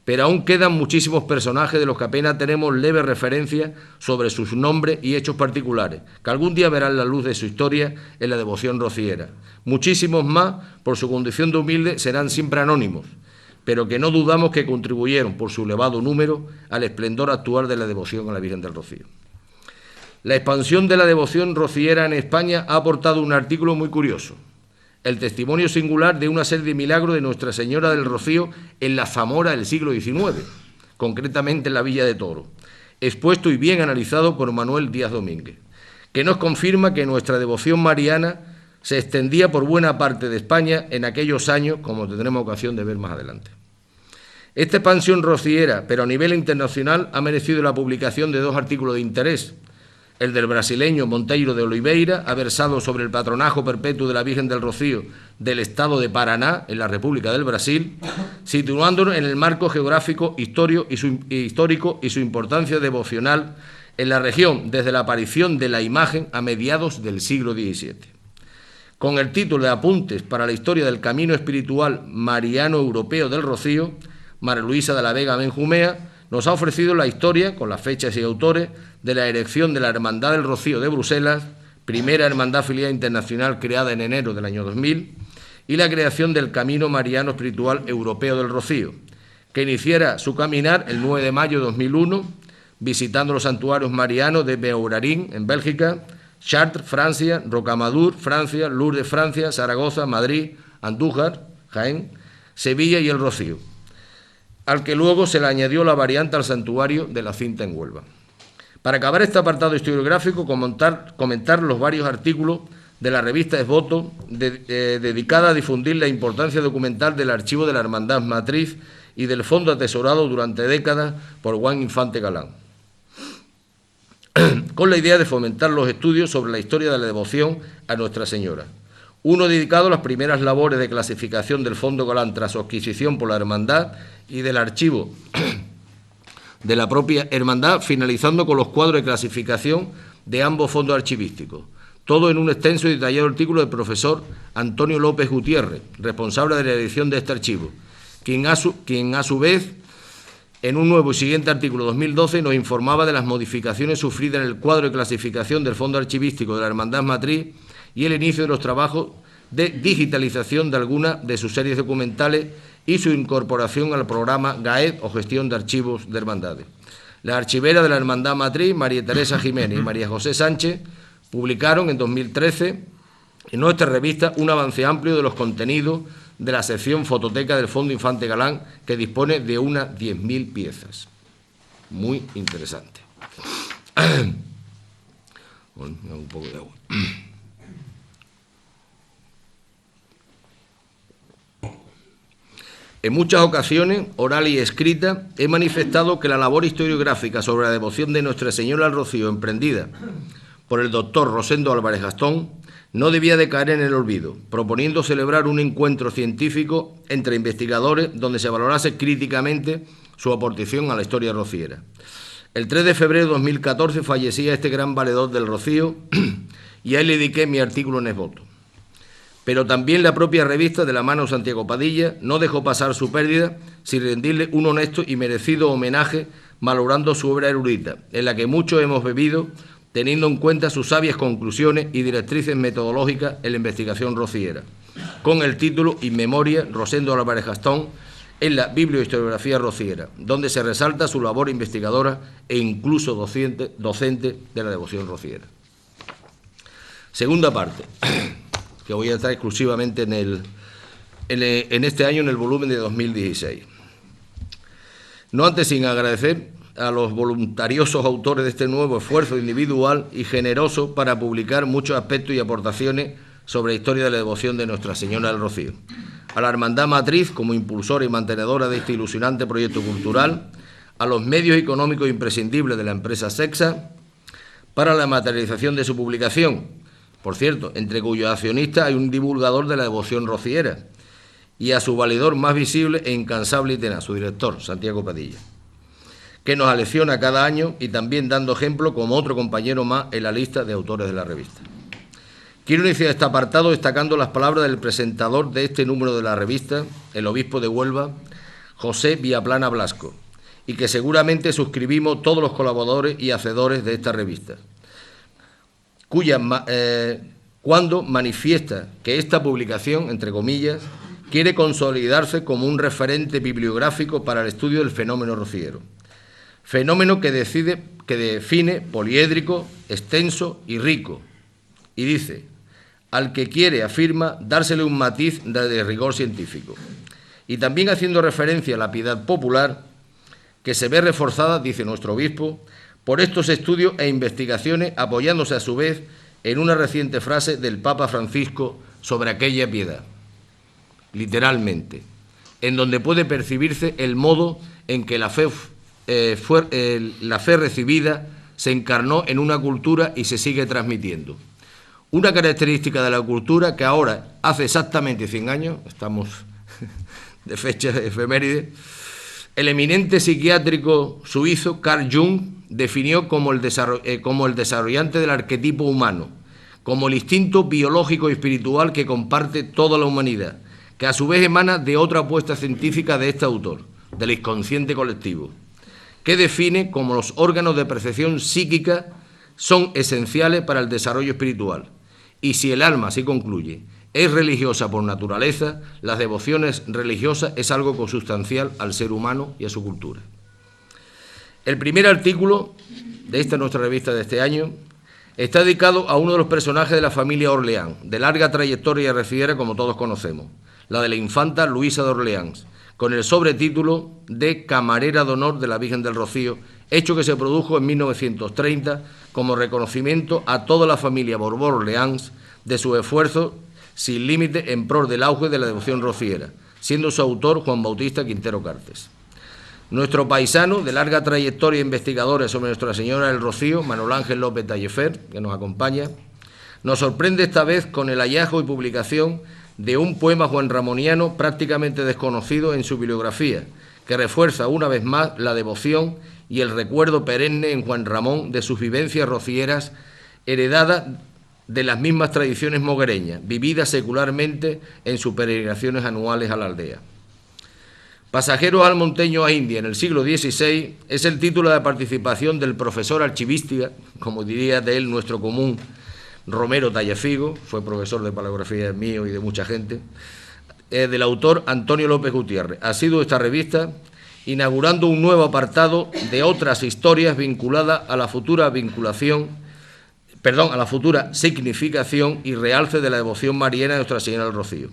Pero aún quedan muchísimos personajes de los que apenas tenemos leve referencia sobre sus nombres y hechos particulares, que algún día verán la luz de su historia en la devoción rociera. Muchísimos más, por su condición de humilde, serán siempre anónimos, pero que no dudamos que contribuyeron, por su elevado número, al esplendor actual de la devoción a la Virgen del Rocío. La expansión de la devoción rociera en España ha aportado un artículo muy curioso: el testimonio singular de una serie de milagros de Nuestra Señora del Rocío en la Zamora del siglo XIX, concretamente en la Villa de Toro, expuesto y bien analizado por Manuel Díaz Domínguez, que nos confirma que nuestra devoción mariana se extendía por buena parte de España en aquellos años, como tendremos ocasión de ver más adelante. Esta expansión rociera, pero a nivel internacional, ha merecido la publicación de dos artículos de interés. El del brasileño Monteiro de Oliveira ha versado sobre el patronajo perpetuo de la Virgen del Rocío del estado de Paraná, en la República del Brasil, situándolo en el marco geográfico histórico y su importancia devocional en la región desde la aparición de la imagen a mediados del siglo XVII. Con el título de Apuntes para la historia del camino espiritual mariano europeo del Rocío, María Luisa de la Vega Benjumea nos ha ofrecido la historia, con las fechas y autores, de la erección de la Hermandad del Rocío de Bruselas, primera hermandad filial internacional creada en enero del año 2000, y la creación del Camino Mariano Espiritual Europeo del Rocío, que iniciara su caminar el 9 de mayo de 2001, visitando los santuarios marianos de Beaurarín, en Bélgica, Chartres, Francia, Rocamadour, Francia, Lourdes, Francia, Zaragoza, Madrid, Andújar, Jaén, Sevilla y El Rocío, al que luego se le añadió la variante al santuario de la Cinta en Huelva. Para acabar este apartado historiográfico, comentar los varios artículos de la revista Esvoto dedicada a difundir la importancia documental del archivo de la Hermandad Matriz y del fondo atesorado durante décadas por Juan Infante Galán, con la idea de fomentar los estudios sobre la historia de la devoción a Nuestra Señora. Uno dedicado a las primeras labores de clasificación del Fondo Galán tras su adquisición por la Hermandad y del archivo de la propia Hermandad, finalizando con los cuadros de clasificación de ambos fondos archivísticos. todo en un extenso y detallado artículo del profesor Antonio López Gutiérrez, responsable de la edición de este archivo, quien a su vez, en un nuevo y siguiente artículo 2012, nos informaba de las modificaciones sufridas en el cuadro de clasificación del Fondo Archivístico de la Hermandad Matriz y el inicio de los trabajos de digitalización de algunas de sus series documentales y su incorporación al programa GAED o Gestión de Archivos de Hermandades. La archivera de la Hermandad Matriz, María Teresa Jiménez y María José Sánchez, publicaron en 2013 en nuestra revista un avance amplio de los contenidos de la sección fototeca del Fondo Infante Galán, que dispone de unas 10.000 piezas. Muy interesante. Bueno, un poco de agua. En muchas ocasiones, oral y escrita, he manifestado que la labor historiográfica sobre la devoción de Nuestra Señora del Rocío, emprendida por el doctor Rosendo Álvarez Gastón, no debía de caer en el olvido, proponiendo celebrar un encuentro científico entre investigadores donde se valorase críticamente su aportación a la historia rociera. El 3 de febrero de 2014 fallecía este gran valedor del Rocío y a él le dediqué mi artículo en Esvoto. Pero también la propia revista, de la mano Santiago Padilla, no dejó pasar su pérdida sin rendirle un honesto y merecido homenaje, valorando su obra erudita, en la que mucho hemos bebido, teniendo en cuenta sus sabias conclusiones y directrices metodológicas en la investigación rociera, con el título In Memoria Rosendo Álvarez Gastón en la bibliohistoriografía rociera, donde se resalta su labor investigadora e incluso docente de la devoción rociera. Segunda parte, que voy a estar exclusivamente en este año, en el volumen de 2016. No antes sin agradecer a los voluntariosos autores de este nuevo esfuerzo individual y generoso para publicar muchos aspectos y aportaciones sobre la historia de la devoción de Nuestra Señora del Rocío. A la Hermandad Matriz, como impulsora y mantenedora de este ilusionante proyecto cultural, a los medios económicos imprescindibles de la empresa Sexa para la materialización de su publicación, por cierto, entre cuyos accionistas hay un divulgador de la devoción rociera, y a su valedor más visible e incansable y tenaz, su director, Santiago Padilla, que nos alecciona cada año y también dando ejemplo como otro compañero más en la lista de autores de la revista. Quiero iniciar este apartado destacando las palabras del presentador de este número de la revista, el obispo de Huelva, José Viaplana Blasco, y que seguramente suscribimos todos los colaboradores y hacedores de esta revista, cuando manifiesta que esta publicación, entre comillas, quiere consolidarse como un referente bibliográfico para el estudio del fenómeno rociero. Fenómeno que define poliédrico, extenso y rico. Y dice, al que quiere, afirma, dársele un matiz de rigor científico. Y también haciendo referencia a la piedad popular, que se ve reforzada, dice nuestro obispo, por estos estudios e investigaciones, apoyándose a su vez en una reciente frase del Papa Francisco sobre aquella piedad, literalmente, en donde puede percibirse el modo en que la fe recibida se encarnó en una cultura y se sigue transmitiendo. Una característica de la cultura que ahora, hace exactamente 100 años, estamos de fecha efeméride, el eminente psiquiátrico suizo Carl Jung definió como el desarrollante del arquetipo humano, como el instinto biológico y espiritual que comparte toda la humanidad, que a su vez emana de otra apuesta científica de este autor, del inconsciente colectivo, que define como los órganos de percepción psíquica son esenciales para el desarrollo espiritual. Y si el alma, así concluye, es religiosa por naturaleza, las devociones religiosas es algo consustancial al ser humano y a su cultura. El primer artículo de esta nuestra revista de este año está dedicado a uno de los personajes de la familia Orleans, de larga trayectoria rociera como todos conocemos, la de la infanta Luisa de Orleans, con el sobretítulo de Camarera de Honor de la Virgen del Rocío, hecho que se produjo en 1930 como reconocimiento a toda la familia Borbón-Orleans de su esfuerzo sin límite en pro del auge de la devoción rociera, siendo su autor Juan Bautista Quintero Cartes. Nuestro paisano, de larga trayectoria investigadora sobre Nuestra Señora del Rocío, Manuel Ángel López Tallefer, que nos acompaña, nos sorprende esta vez con el hallazgo y publicación de un poema juanramoniano prácticamente desconocido en su bibliografía, que refuerza una vez más la devoción y el recuerdo perenne en Juan Ramón de sus vivencias rocieras heredadas de las mismas tradiciones moguereñas, vividas secularmente en sus peregrinaciones anuales a la aldea. Pasajeros almonteños a India en el siglo XVI es el título de participación del profesor archivística, como diría de él nuestro común Romero Tallafigo, fue profesor de paleografía mío y de mucha gente, del autor Antonio López Gutiérrez. Ha sido esta revista inaugurando un nuevo apartado de otras historias vinculadas a la futura significación y realce de la devoción mariana de Nuestra Señora del Rocío.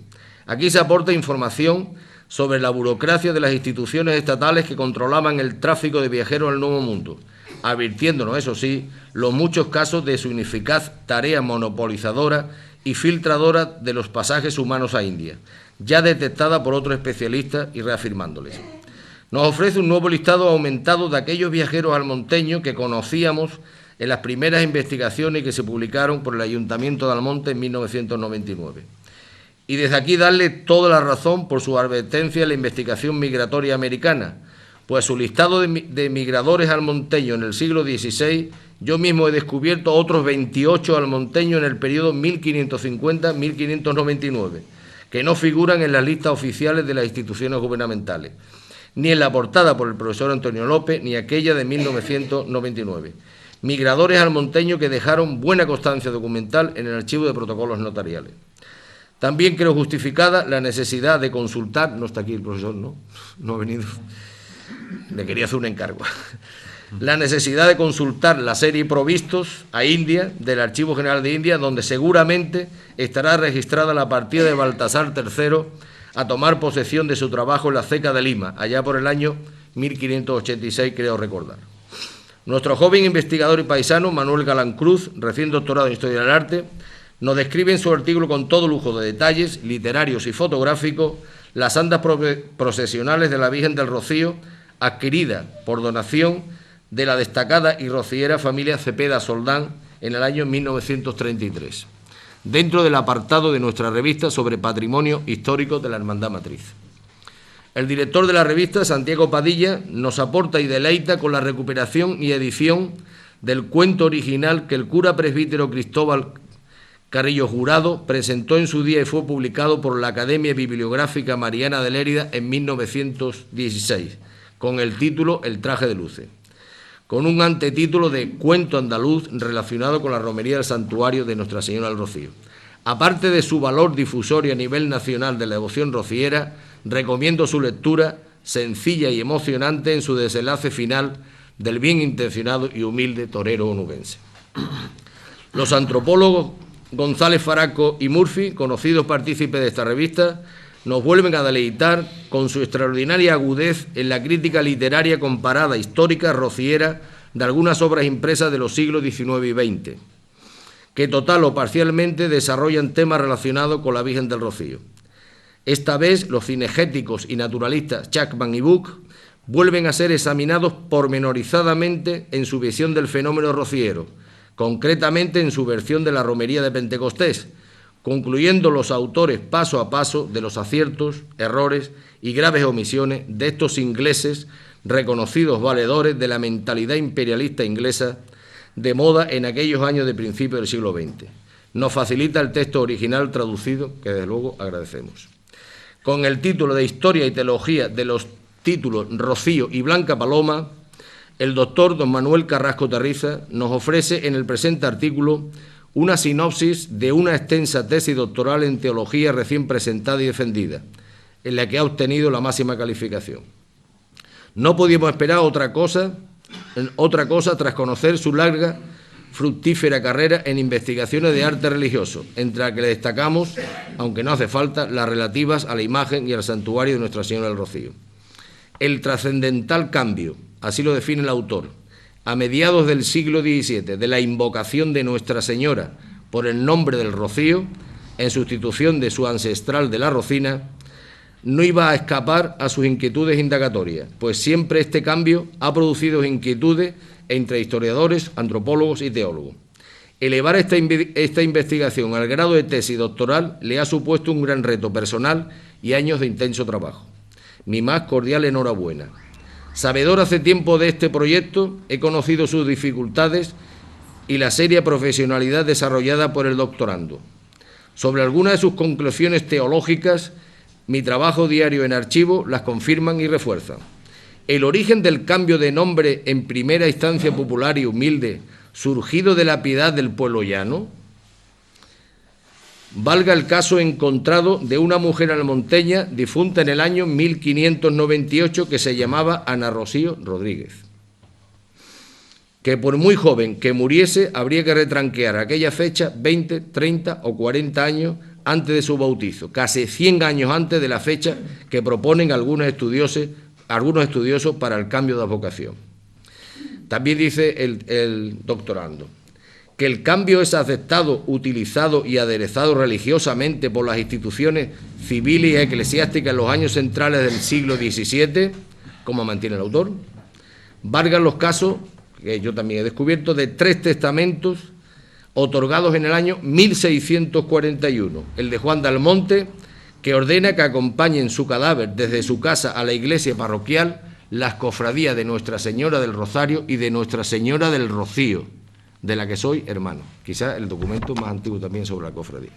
Aquí se aporta información sobre la burocracia de las instituciones estatales que controlaban el tráfico de viajeros en el Nuevo Mundo, advirtiéndonos, eso sí, los muchos casos de su ineficaz tarea monopolizadora y filtradora de los pasajes humanos a India, ya detectada por otros especialistas y reafirmándoles. Nos ofrece un nuevo listado aumentado de aquellos viajeros almonteños que conocíamos en las primeras investigaciones que se publicaron por el Ayuntamiento de Almonte en 1999. Y desde aquí darle toda la razón por su advertencia en la investigación migratoria americana, pues su listado de migradores almonteños en el siglo XVI, yo mismo he descubierto otros 28 almonteños en el periodo 1550-1599, que no figuran en las listas oficiales de las instituciones gubernamentales, ni en la portada por el profesor Antonio López, ni aquella de 1999. Migradores almonteños que dejaron buena constancia documental en el archivo de protocolos notariales. También creo justificada la necesidad de consultar, no está aquí el profesor, no ha venido, le quería hacer un encargo, la necesidad de consultar la serie Provistos a India del Archivo General de India, donde seguramente estará registrada la partida de Baltasar III a tomar posesión de su trabajo en la Ceca de Lima, allá por el año 1586, creo recordar. Nuestro joven investigador y paisano, Manuel Galán Cruz, recién doctorado en Historia del Arte, nos describe en su artículo con todo lujo de detalles literarios y fotográficos las andas procesionales de la Virgen del Rocío, adquirida por donación de la destacada y rociera familia Cepeda Soldán en el año 1933, dentro del apartado de nuestra revista sobre patrimonio histórico de la Hermandad Matriz. El director de la revista, Santiago Padilla, nos aporta y deleita con la recuperación y edición del cuento original que el cura presbítero Cristóbal Carrillo Jurado presentó en su día y fue publicado por la Academia Bibliográfica Mariana de Lérida en 1916, con el título El traje de luces, con un antetítulo de Cuento andaluz relacionado con la romería del santuario de Nuestra Señora del Rocío. Aparte de su valor difusorio a nivel nacional de la devoción rociera, recomiendo su lectura, sencilla y emocionante en su desenlace final del bien intencionado y humilde torero onubense. Los antropólogos González Faraco y Murphy, conocidos partícipes de esta revista, nos vuelven a deleitar con su extraordinaria agudez en la crítica literaria comparada, histórica, rociera, de algunas obras impresas de los siglos XIX y XX, que total o parcialmente desarrollan temas relacionados con la Virgen del Rocío. Esta vez, los cinegéticos y naturalistas Chapman y Buck vuelven a ser examinados pormenorizadamente en su visión del fenómeno rociero, concretamente en su versión de la romería de Pentecostés, concluyendo los autores paso a paso de los aciertos, errores y graves omisiones de estos ingleses reconocidos valedores de la mentalidad imperialista inglesa de moda en aquellos años de principio del siglo XX. Nos facilita el texto original traducido, que desde luego agradecemos. Con el título de Historia y Teología de los títulos Rocío y Blanca Paloma, el doctor don Manuel Carrasco Terriza nos ofrece en el presente artículo una sinopsis de una extensa tesis doctoral en teología recién presentada y defendida, en la que ha obtenido la máxima calificación. No podíamos esperar otra cosa tras conocer su larga, fructífera carrera en investigaciones de arte religioso, entre las que le destacamos, aunque no hace falta, las relativas a la imagen y al santuario de Nuestra Señora del Rocío. El trascendental cambio, así lo define el autor, a mediados del siglo XVII, de la invocación de Nuestra Señora por el nombre del Rocío, en sustitución de su ancestral de la Rocina, no iba a escapar a sus inquietudes indagatorias, pues siempre este cambio ha producido inquietudes entre historiadores, antropólogos y teólogos. Elevar esta investigación al grado de tesis doctoral le ha supuesto un gran reto personal y años de intenso trabajo. Mi más cordial enhorabuena. Sabedor hace tiempo de este proyecto, he conocido sus dificultades y la seria profesionalidad desarrollada por el doctorando. Sobre algunas de sus conclusiones teológicas, mi trabajo diario en archivo las confirman y refuerzan. El origen del cambio de nombre en primera instancia popular y humilde, surgido de la piedad del pueblo llano, valga el caso encontrado de una mujer almonteña difunta en el año 1598 que se llamaba Ana Rocío Rodríguez, que por muy joven que muriese habría que retranquear aquella fecha 20, 30 o 40 años antes de su bautizo, casi 100 años antes de la fecha que proponen algunos estudiosos para el cambio de advocación. También dice el doctorando que el cambio es aceptado, utilizado y aderezado religiosamente por las instituciones civiles y eclesiásticas en los años centrales del siglo XVII, como mantiene el autor. Valgan los casos, que yo también he descubierto, de 3 testamentos otorgados en el año 1641. El de Juan de Almonte, que ordena que acompañen su cadáver desde su casa a la iglesia parroquial las cofradías de Nuestra Señora del Rosario y de Nuestra Señora del Rocío, de la que soy hermano. Quizá el documento más antiguo también sobre la cofradía.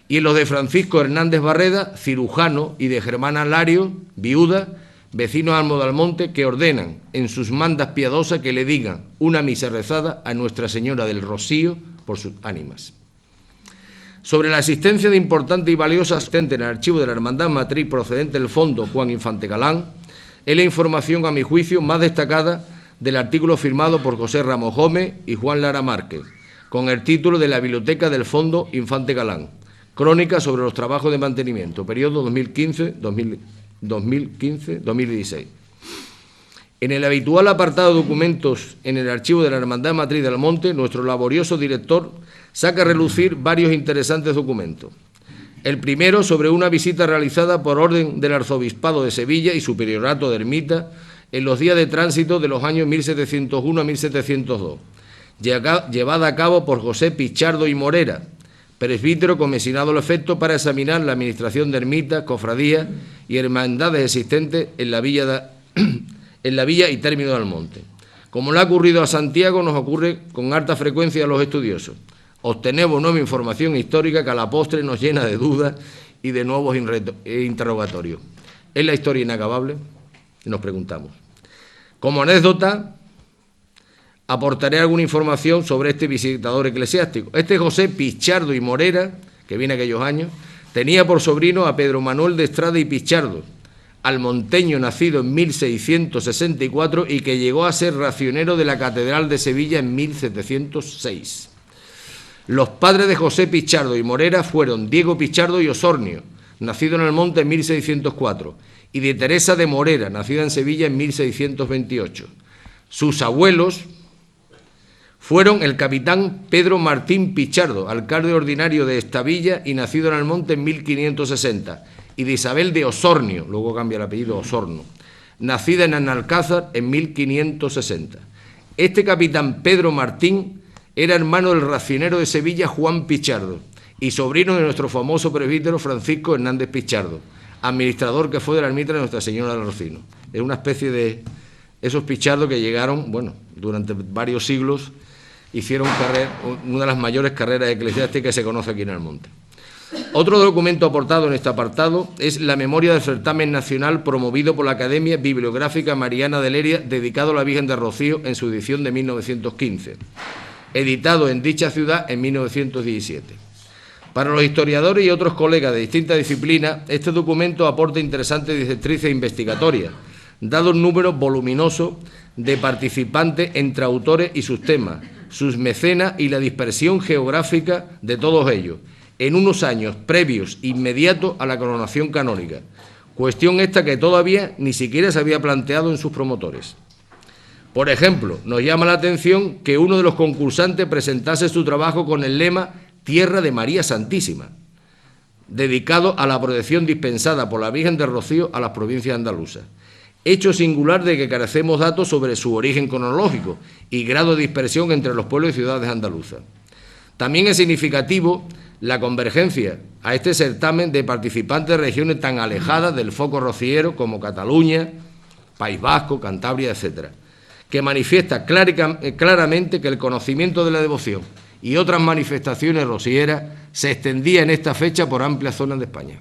Y en los de Francisco Hernández Barreda, cirujano, y de Germana Lario, viuda, vecinos Almo de Almonte, que ordenan en sus mandas piadosas que le digan una misa rezada a Nuestra Señora del Rocío por sus ánimas. Sobre la existencia de importante y valiosa asistente en el archivo de la Hermandad Matriz procedente del Fondo Juan Infante Galán, es la información, a mi juicio, más destacada del artículo firmado por José Ramos Gómez y Juan Lara Márquez, con el título de la Biblioteca del Fondo Infante Galán, crónica sobre los trabajos de mantenimiento, periodo 2015-2016. En el habitual apartado de documentos en el archivo de la Hermandad Matriz del Monte, nuestro laborioso director saca a relucir varios interesantes documentos. El primero sobre una visita realizada por orden del Arzobispado de Sevilla y Superiorato de Ermita en los días de tránsito de los años 1701 a 1702, llevada a cabo por José Pichardo y Morera, presbítero comisionado al efecto para examinar la administración de ermitas, cofradías y hermandades existentes en la villa y término del monte. Como le ha ocurrido a Santiago, nos ocurre con harta frecuencia a los estudiosos. Obtenemos nueva información histórica que a la postre nos llena de dudas y de nuevos interrogatorios. ¿Es la historia inacabable? Nos preguntamos. Como anécdota, aportaré alguna información sobre este visitador eclesiástico. Este José Pichardo y Morera, que viene aquellos años, tenía por sobrino a Pedro Manuel de Estrada y Pichardo, almonteño nacido en 1664 y que llegó a ser racionero de la Catedral de Sevilla en 1706. Los padres de José Pichardo y Morera fueron Diego Pichardo y Osornio, nacido en el Monte en 1604, y de Teresa de Morera, nacida en Sevilla en 1628. Sus abuelos fueron el capitán Pedro Martín Pichardo, alcalde ordinario de esta villa y nacido en Almonte en 1560, y de Isabel de Osornio, luego cambia el apellido Osorno, nacida en Analcázar en 1560. Este capitán Pedro Martín era hermano del racionero de Sevilla Juan Pichardo y sobrino de nuestro famoso presbítero Francisco Hernández Pichardo, administrador que fue de la ermita de Nuestra Señora del Rocío. Es una especie de esos Pichardos que llegaron, bueno, durante varios siglos, hicieron una de las mayores carreras eclesiásticas que se conoce aquí en el monte. Otro documento aportado en este apartado es la memoria del certamen nacional promovido por la Academia Bibliográfica Mariana de Leria, dedicado a la Virgen de Rocío en su edición de 1915, editado en dicha ciudad en 1917. Para los historiadores y otros colegas de distintas disciplinas, este documento aporta interesantes directrices investigatorias, dado un número voluminoso de participantes entre autores y sus temas, sus mecenas y la dispersión geográfica de todos ellos, en unos años previos inmediatos a la coronación canónica, cuestión esta que todavía ni siquiera se había planteado en sus promotores. Por ejemplo, nos llama la atención que uno de los concursantes presentase su trabajo con el lema Tierra de María Santísima, dedicado a la protección dispensada por la Virgen de Rocío a las provincias andaluzas. Hecho singular de que carecemos datos sobre su origen cronológico y grado de dispersión entre los pueblos y ciudades andaluzas. También es significativo la convergencia a este certamen de participantes de regiones tan alejadas del foco rociero como Cataluña, País Vasco, Cantabria, etc., que manifiesta claramente que el conocimiento de la devoción y otras manifestaciones rocieras se extendía en esta fecha por amplias zonas de España.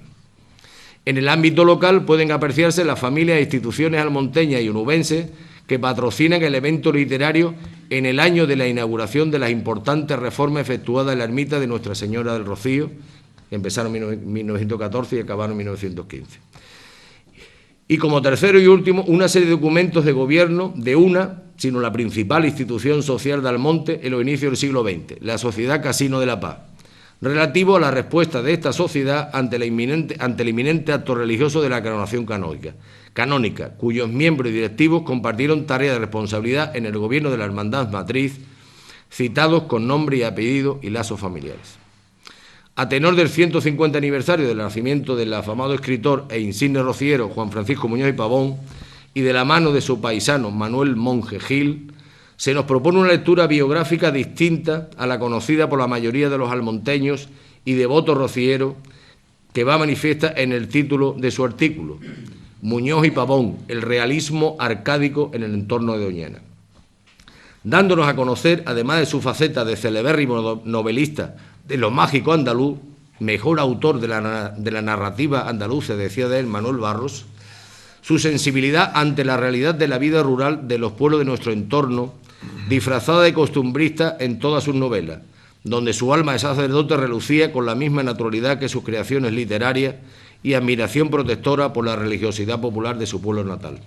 En el ámbito local pueden apreciarse las familias e instituciones almonteñas y onubenses que patrocinan el evento literario en el año de la inauguración de las importantes reformas efectuadas en la ermita de Nuestra Señora del Rocío, que empezaron en 1914 y acabaron en 1915. Y como tercero y último, una serie de documentos de gobierno de una, sino la principal institución social de Almonte en los inicios del siglo XX, la Sociedad Casino de la Paz, relativo a la respuesta de esta sociedad ante el inminente acto religioso de la coronación canónica, cuyos miembros y directivos compartieron tareas de responsabilidad en el gobierno de la Hermandad Matriz, citados con nombre y apellido y lazos familiares. A tenor del 150 aniversario del nacimiento del afamado escritor e insigne rociero Juan Francisco Muñoz y Pavón y de la mano de su paisano Manuel Monje Gil, se nos propone una lectura biográfica distinta a la conocida por la mayoría de los almonteños y devotos rocieros, que va manifiesta en el título de su artículo, Muñoz y Pavón, el realismo arcádico en el entorno de Doñana, dándonos a conocer, además de su faceta de celebérrimo novelista de lo mágico andaluz, mejor autor de la narrativa andaluza, decía de él Manuel Barros, su sensibilidad ante la realidad de la vida rural de los pueblos de nuestro entorno, disfrazada de costumbrista en todas sus novelas, donde su alma de sacerdote relucía con la misma naturalidad que sus creaciones literarias y admiración protectora por la religiosidad popular de su pueblo natal.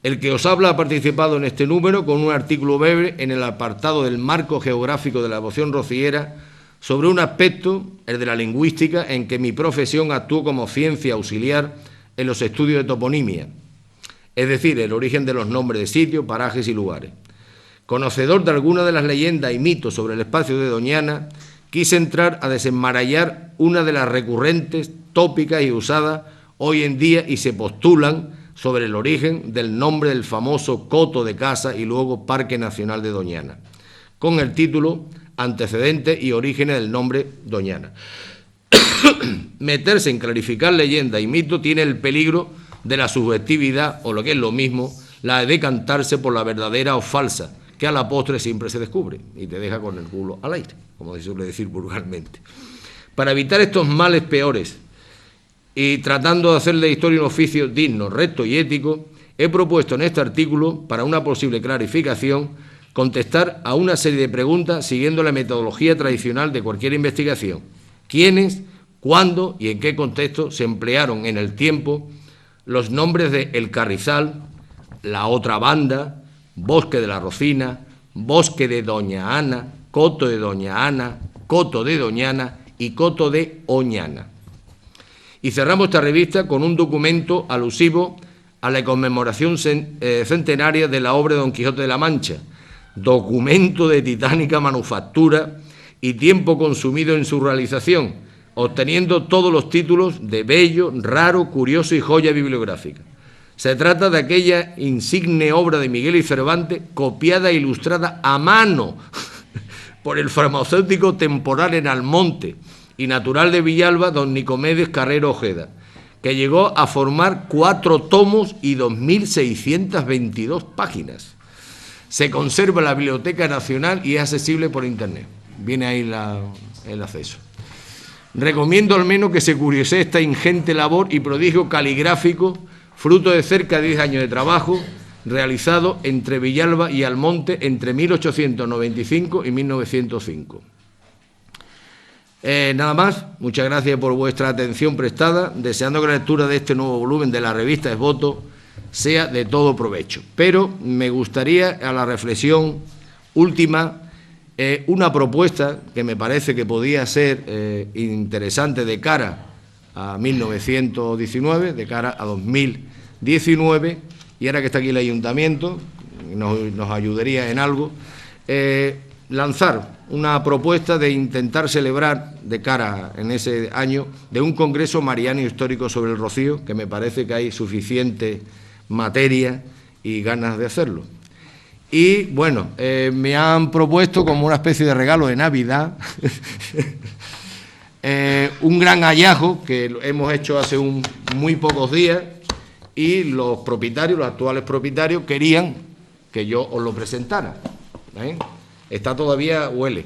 El que os habla ha participado en este número con un artículo breve en el apartado del marco geográfico de la devoción rociera sobre un aspecto, el de la lingüística, en que mi profesión actuó como ciencia auxiliar en los estudios de toponimia, es decir, el origen de los nombres de sitios, parajes y lugares. Conocedor de algunas de las leyendas y mitos sobre el espacio de Doñana, quise entrar a desenmarañar una de las recurrentes, tópicas y usadas hoy en día y se postulan sobre el origen del nombre del famoso Coto de Casa y luego Parque Nacional de Doñana, con el título Antecedentes y orígenes del nombre Doñana. Meterse en clarificar leyenda y mito tiene el peligro de la subjetividad, o lo que es lo mismo, la de decantarse por la verdadera o falsa, que a la postre siempre se descubre y te deja con el culo al aire, como se suele decir vulgarmente. Para evitar estos males peores y tratando de hacer de historia un oficio digno, recto y ético, he propuesto en este artículo, para una posible clarificación, contestar a una serie de preguntas siguiendo la metodología tradicional de cualquier investigación. ¿Quiénes, cuándo y en qué contexto se emplearon en el tiempo los nombres de El Carrizal, La Otra Banda, Bosque de la Rocina, Bosque de Doña Ana, Coto de Doña Ana, Coto de Doñana y Coto de Oñana? Y cerramos esta revista con un documento alusivo a la conmemoración centenaria de la obra de Don Quijote de la Mancha, documento de titánica manufactura y tiempo consumido en su realización, obteniendo todos los títulos de bello, raro, curioso y joya bibliográfica. Se trata de aquella insigne obra de Miguel y Cervantes, copiada e ilustrada a mano por el farmacéutico temporal en Almonte y natural de Villalba, don Nicomedes Carrero Ojeda, que llegó a formar 4 tomos y 2.622 páginas. Se conserva en la Biblioteca Nacional y es accesible por Internet. Viene ahí el acceso. Recomiendo al menos que se curiosee esta ingente labor y prodigio caligráfico, fruto de cerca de 10 años de trabajo, realizado entre Villalba y Almonte entre 1895 y 1905. Nada más, muchas gracias por vuestra atención prestada, deseando que la lectura de este nuevo volumen de la revista Esvoto sea de todo provecho. Pero me gustaría, a la reflexión última, una propuesta que me parece que podía ser interesante de cara a 1919, de cara a 2019, y ahora que está aquí el Ayuntamiento, nos ayudaría en algo, lanzar una propuesta de intentar celebrar de cara en ese año de un congreso mariano histórico sobre el Rocío, que me parece que hay suficiente materia y ganas de hacerlo. Y bueno, me han propuesto como una especie de regalo de Navidad un gran hallazgo que hemos hecho hace muy pocos días y los propietarios, los actuales propietarios, querían que yo os lo presentara. Está todavía, huele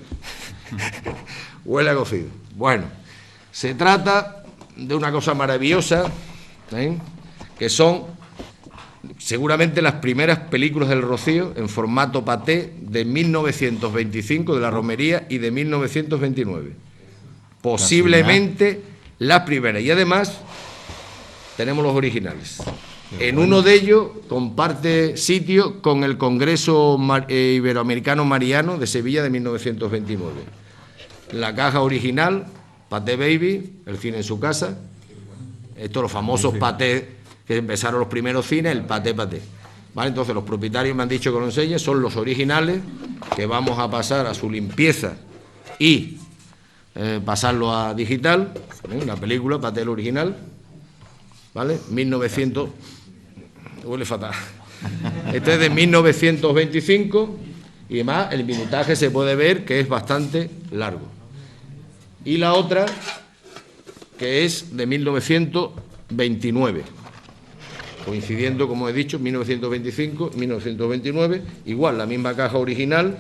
a cocido. Bueno, se trata de una cosa maravillosa, que son seguramente las primeras películas del Rocío en formato paté de 1925 de la Romería y de 1929. Posiblemente las primeras. Y además tenemos los originales. En uno de ellos comparte sitio con el Congreso Iberoamericano Mariano de Sevilla de 1929. La caja original, Paté Baby, el cine en su casa. Estos los famosos patés que empezaron los primeros cines, el paté. ¿Vale? Entonces los propietarios me han dicho que lo enseñe, son los originales, que vamos a pasar a su limpieza y pasarlo a digital, la película, Paté el original, ¿vale? 1900... Huele fatal. Este es de 1925 y además el minutaje se puede ver que es bastante largo. Y la otra, que es de 1929, coincidiendo, como he dicho, 1925 y 1929, igual, la misma caja original,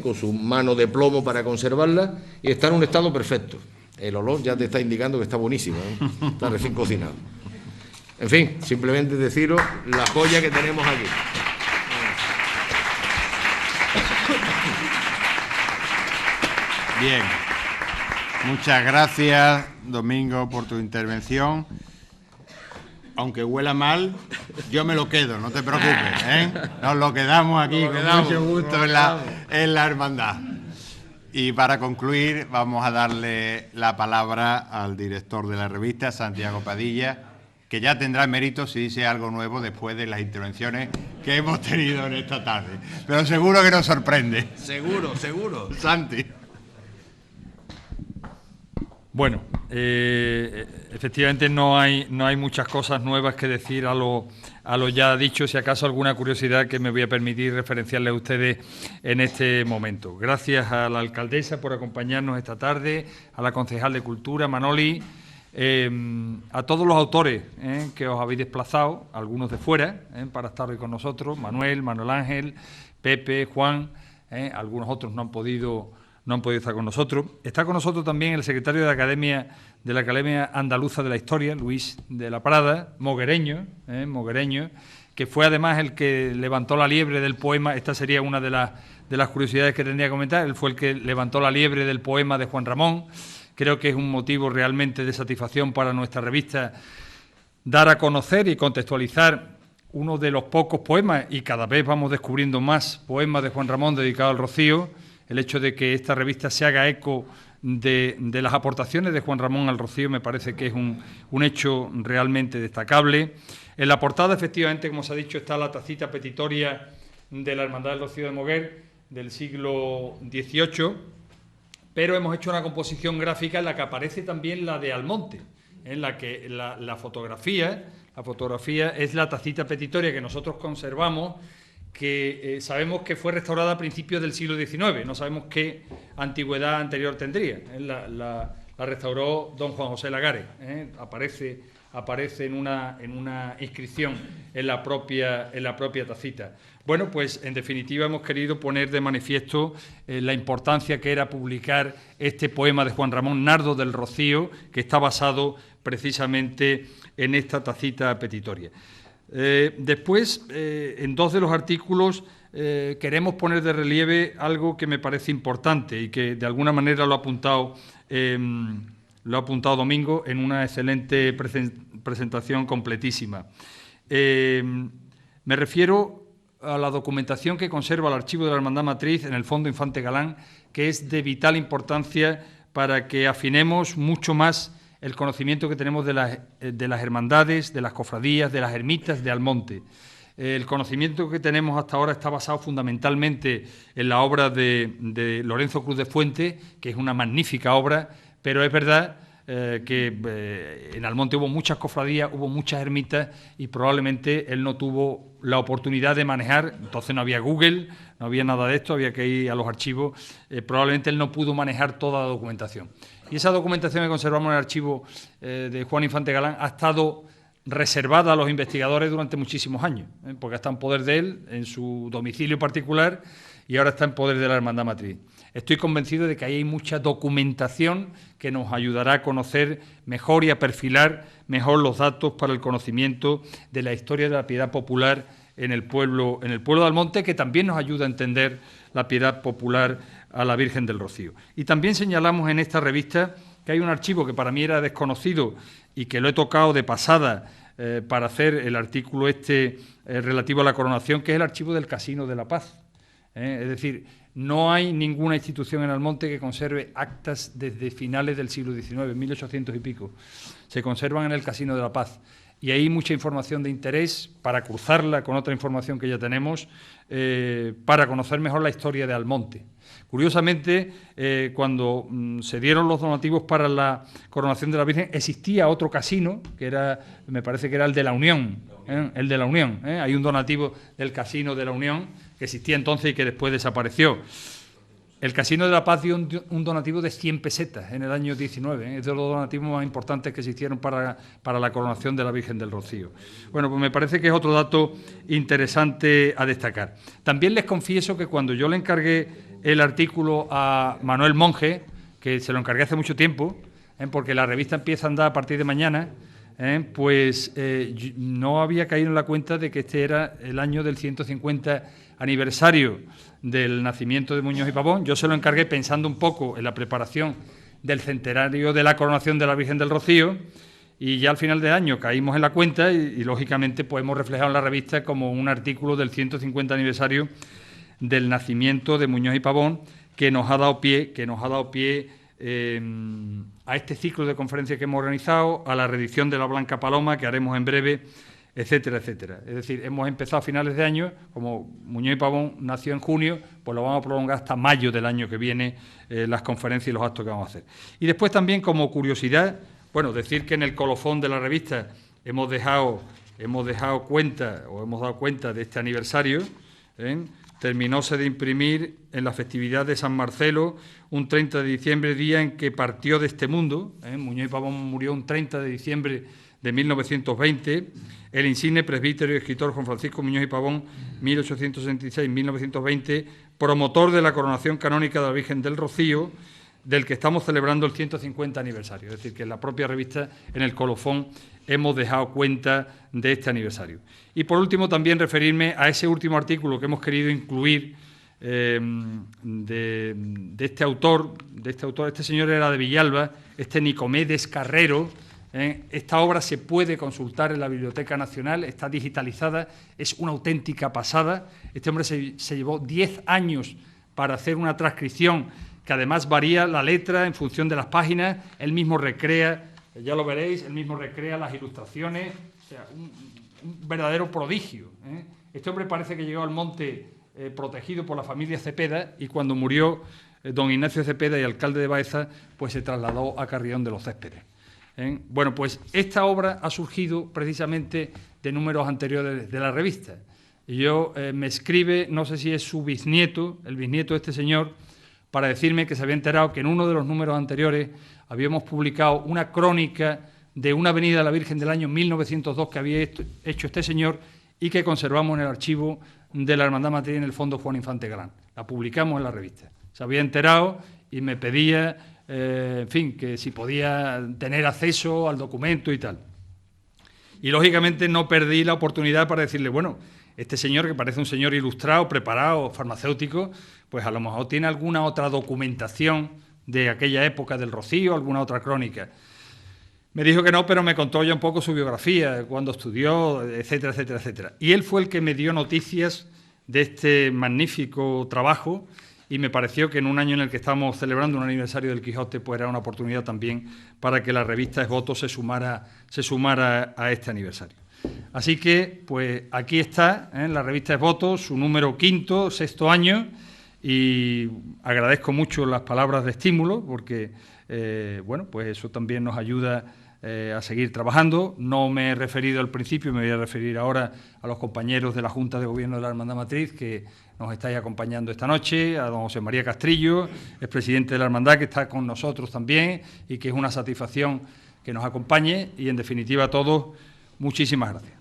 con su mano de plomo para conservarla, y está en un estado perfecto. El olor ya te está indicando que está buenísimo, está recién cocinado. En fin, simplemente deciros la joya que tenemos aquí. Bien. Muchas gracias, Domingo, por tu intervención. Aunque huela mal, yo me lo quedo, no te preocupes, ¿eh? Nos lo quedamos aquí con mucho gusto en la hermandad. Y para concluir, vamos a darle la palabra al director de la revista, Santiago Padilla, que ya tendrá mérito si dice algo nuevo después de las intervenciones que hemos tenido en esta tarde. Pero seguro que nos sorprende. Seguro. Santi. Bueno, efectivamente no hay muchas cosas nuevas que decir a lo ya dicho, si acaso alguna curiosidad que me voy a permitir referenciarle a ustedes en este momento. Gracias a la alcaldesa por acompañarnos esta tarde, a la concejal de Cultura, Manoli, a todos los autores que os habéis desplazado, algunos de fuera, para estar hoy con nosotros, Manuel Ángel, Pepe, Juan, algunos otros no han podido estar con nosotros. Está con nosotros también el secretario de la Academia Andaluza de la Historia, Luis de la Prada, moguereño, que fue además el que levantó la liebre del poema. Esta sería una de las curiosidades que tendría que comentar. Él fue el que levantó la liebre del poema de Juan Ramón. Creo que es un motivo realmente de satisfacción para nuestra revista dar a conocer y contextualizar uno de los pocos poemas, y cada vez vamos descubriendo más poemas de Juan Ramón dedicados al Rocío. El hecho de que esta revista se haga eco de las aportaciones de Juan Ramón al Rocío me parece que es un hecho realmente destacable. En la portada, efectivamente, como se ha dicho, está la tacita petitoria de la Hermandad del Rocío de Moguer del siglo XVIII, pero hemos hecho una composición gráfica en la que aparece también la de Almonte, en la que la fotografía es la tacita petitoria que nosotros conservamos, que sabemos que fue restaurada a principios del siglo XIX, no sabemos qué antigüedad anterior tendría. La restauró don Juan José Lagares, aparece en una inscripción en la propia tacita. Bueno, pues en definitiva hemos querido poner de manifiesto la importancia que era publicar este poema de Juan Ramón, Nardo del Rocío, que está basado precisamente en esta tacita petitoria. Después, en dos de los artículos, queremos poner de relieve algo que me parece importante y que de alguna manera lo ha apuntado Domingo en una excelente presentación completísima. Me refiero a la documentación que conserva el archivo de la Hermandad Matriz en el Fondo Infante Galán, que es de vital importancia para que afinemos mucho más el conocimiento que tenemos de las hermandades, de las cofradías, de las ermitas de Almonte. El conocimiento que tenemos hasta ahora está basado fundamentalmente en la obra de Lorenzo Cruz de Fuente, que es una magnífica obra, pero es verdad que en Almonte hubo muchas cofradías, hubo muchas ermitas y probablemente él no tuvo la oportunidad de manejar, entonces no había Google, no había nada de esto, había que ir a los archivos, probablemente él no pudo manejar toda la documentación. Y esa documentación que conservamos en el archivo de Juan Infante Galán ha estado reservada a los investigadores durante muchísimos años, porque está en poder de él, en su domicilio particular, y ahora está en poder de la Hermandad Matriz. Estoy convencido de que ahí hay mucha documentación que nos ayudará a conocer mejor y a perfilar mejor los datos para el conocimiento de la historia de la piedad popular en el pueblo de Almonte, que también nos ayuda a entender la piedad popular a la Virgen del Rocío. Y también señalamos en esta revista que hay un archivo que para mí era desconocido y que lo he tocado de pasada para hacer el artículo relativo a la coronación, que es el archivo del Casino de la Paz. Es decir, no hay ninguna institución en Almonte que conserve actas desde finales del siglo XIX, 1800 y pico. Se conservan en el Casino de la Paz. Y hay mucha información de interés para cruzarla con otra información que ya tenemos, para conocer mejor la historia de Almonte. Curiosamente, cuando se dieron los donativos para la coronación de la Virgen, existía otro casino, que era, me parece que era el de la Unión, el de la Unión. Hay un donativo del Casino de la Unión, que existía entonces y que después desapareció. El Casino de la Paz dio un donativo de 100 pesetas en el año 19, es de los donativos más importantes que se hicieron para la coronación de la Virgen del Rocío. Bueno, pues me parece que es otro dato interesante a destacar. También les confieso que cuando yo le encargué el artículo a Manuel Monge, que se lo encargué hace mucho tiempo, porque la revista empieza a andar a partir de mañana, pues no había caído en la cuenta de que este era el año del 150 aniversario del nacimiento de Muñoz y Pavón. Yo se lo encargué pensando un poco en la preparación del centenario de la coronación de la Virgen del Rocío, y ya al final del año caímos en la cuenta y lógicamente pues hemos reflejado en la revista como un artículo del 150 aniversario del nacimiento de Muñoz y Pavón, que nos ha dado pie a este ciclo de conferencias que hemos organizado, a la reedición de la Blanca Paloma que haremos en breve, etcétera, etcétera. Es decir, hemos empezado a finales de año, como Muñoz y Pavón nació en junio, pues lo vamos a prolongar hasta mayo del año que viene, las conferencias y los actos que vamos a hacer. Y después también, como curiosidad, bueno, decir que en el colofón de la revista hemos dado cuenta de este aniversario. Terminóse de imprimir en la festividad de San Marcelo, un 30 de diciembre, día en que partió de este mundo. Muñoz y Pavón murió un 30 de diciembre de 1920, el insigne presbítero y escritor Juan Francisco Muñoz y Pavón, 1866-1920, promotor de la coronación canónica de la Virgen del Rocío, del que estamos celebrando el 150 aniversario. Es decir, que en la propia revista, en el colofón, hemos dejado cuenta de este aniversario. Y por último, también referirme a ese último artículo que hemos querido incluir de este autor. Este señor era de Villalba, Nicomedes Carrero. Esta obra se puede consultar en la Biblioteca Nacional, está digitalizada, es una auténtica pasada. Este hombre se llevó 10 años para hacer una transcripción que además varía la letra en función de las páginas. Él mismo recrea, ya lo veréis, él mismo recrea las ilustraciones, o sea, un verdadero prodigio. Este hombre parece que llegó al monte protegido por la familia Cepeda, y cuando murió don Ignacio Cepeda y alcalde de Baeza, pues se trasladó a Carrión de los Céspedes. Bueno, pues esta obra ha surgido precisamente de números anteriores de la revista. Yo me escribe, no sé si es su bisnieto, el bisnieto de este señor, para decirme que se había enterado que en uno de los números anteriores habíamos publicado una crónica de una avenida de la Virgen del año 1902 que había hecho este señor y que conservamos en el archivo de la Hermandad Matriz en el Fondo Juan Infante Galán. La publicamos en la revista. Se había enterado y me pedía, en fin, que si podía tener acceso al documento y tal. Y lógicamente no perdí la oportunidad para decirle, bueno, este señor, que parece un señor ilustrado, preparado, farmacéutico, pues a lo mejor tiene alguna otra documentación de aquella época del Rocío, alguna otra crónica. Me dijo que no, pero me contó ya un poco su biografía, cuándo estudió, etcétera, etcétera, etcétera. Y él fue el que me dio noticias de este magnífico trabajo, y me pareció que en un año en el que estamos celebrando un aniversario del Quijote, pues era una oportunidad también para que la revista Esvoto se sumara a este aniversario. Así que, pues aquí está, la revista Esvoto, su número 5º, 6º año, y agradezco mucho las palabras de estímulo, porque, bueno, pues eso también nos ayuda a seguir trabajando. No me he referido al principio, me voy a referir ahora a los compañeros de la Junta de Gobierno de la Hermandad Matriz, que nos estáis acompañando esta noche, a don José María Castrillo, el presidente de la Hermandad, que está con nosotros también, y que es una satisfacción que nos acompañe, y en definitiva a todos, Muchísimas gracias.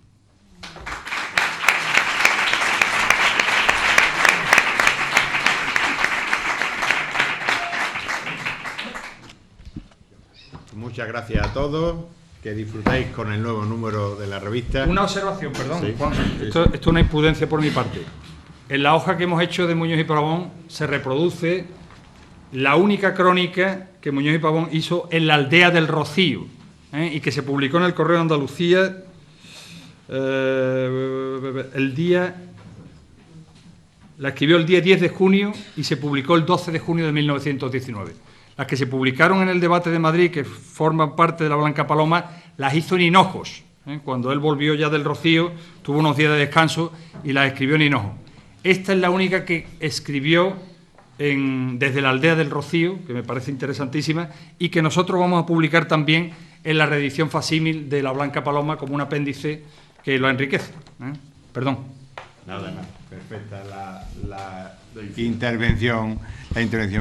Muchas gracias a todos, que disfrutéis con el nuevo número de la revista. Una observación, perdón, Sí. Juan. Esto es una imprudencia por mi parte. En la hoja que hemos hecho de Muñoz y Pavón se reproduce la única crónica que Muñoz y Pavón hizo en la aldea del Rocío, y que se publicó en el Correo de Andalucía la escribió el día 10 de junio y se publicó el 12 de junio de 1919. Las que se publicaron en el debate de Madrid, que forman parte de la Blanca Paloma, las hizo en Hinojos. Cuando él volvió ya del Rocío, tuvo unos días de descanso y las escribió en Hinojos. Esta es la única que escribió desde la aldea del Rocío, que me parece interesantísima, y que nosotros vamos a publicar también en la reedición facímil de la Blanca Paloma como un apéndice que lo enriquece. Perdón. Nada. Perfecta la intervención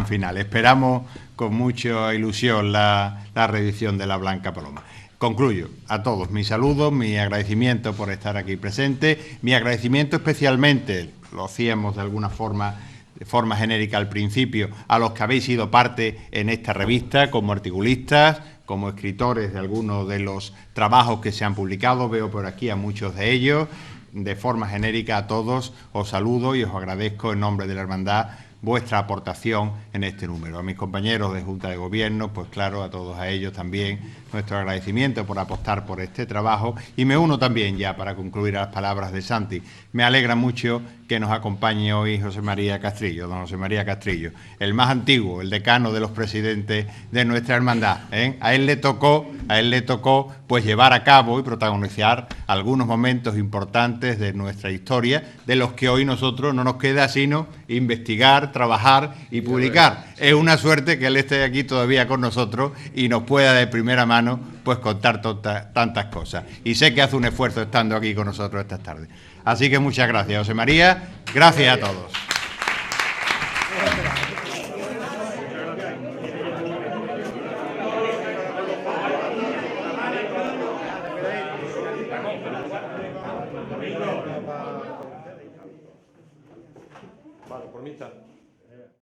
final. Esperamos con mucha ilusión la reedición de la Blanca Paloma. Concluyo. A todos mi saludo, mi agradecimiento por estar aquí presente, mi agradecimiento especialmente, lo hacíamos de alguna forma, de forma genérica al principio, a los que habéis sido parte en esta revista como articulistas, como escritores de algunos de los trabajos que se han publicado. Veo por aquí a muchos de ellos. De forma genérica a todos os saludo y os agradezco en nombre de la Hermandad vuestra aportación en este número. A mis compañeros de Junta de Gobierno, pues claro, a todos a ellos también nuestro agradecimiento por apostar por este trabajo, y me uno también ya para concluir a las palabras de Santi. Me alegra mucho que nos acompañe hoy José María Castrillo, don José María Castrillo, el más antiguo, el decano de los presidentes de nuestra hermandad. A él le tocó pues llevar a cabo y protagonizar algunos momentos importantes de nuestra historia, de los que hoy nosotros no nos queda sino investigar, trabajar y publicar. Es una suerte que él esté aquí todavía con nosotros y nos pueda de primera mano pues contar tantas cosas. Y sé que hace un esfuerzo estando aquí con nosotros estas tardes. Así que muchas gracias, José María. Gracias a todos. Vale, por mí está.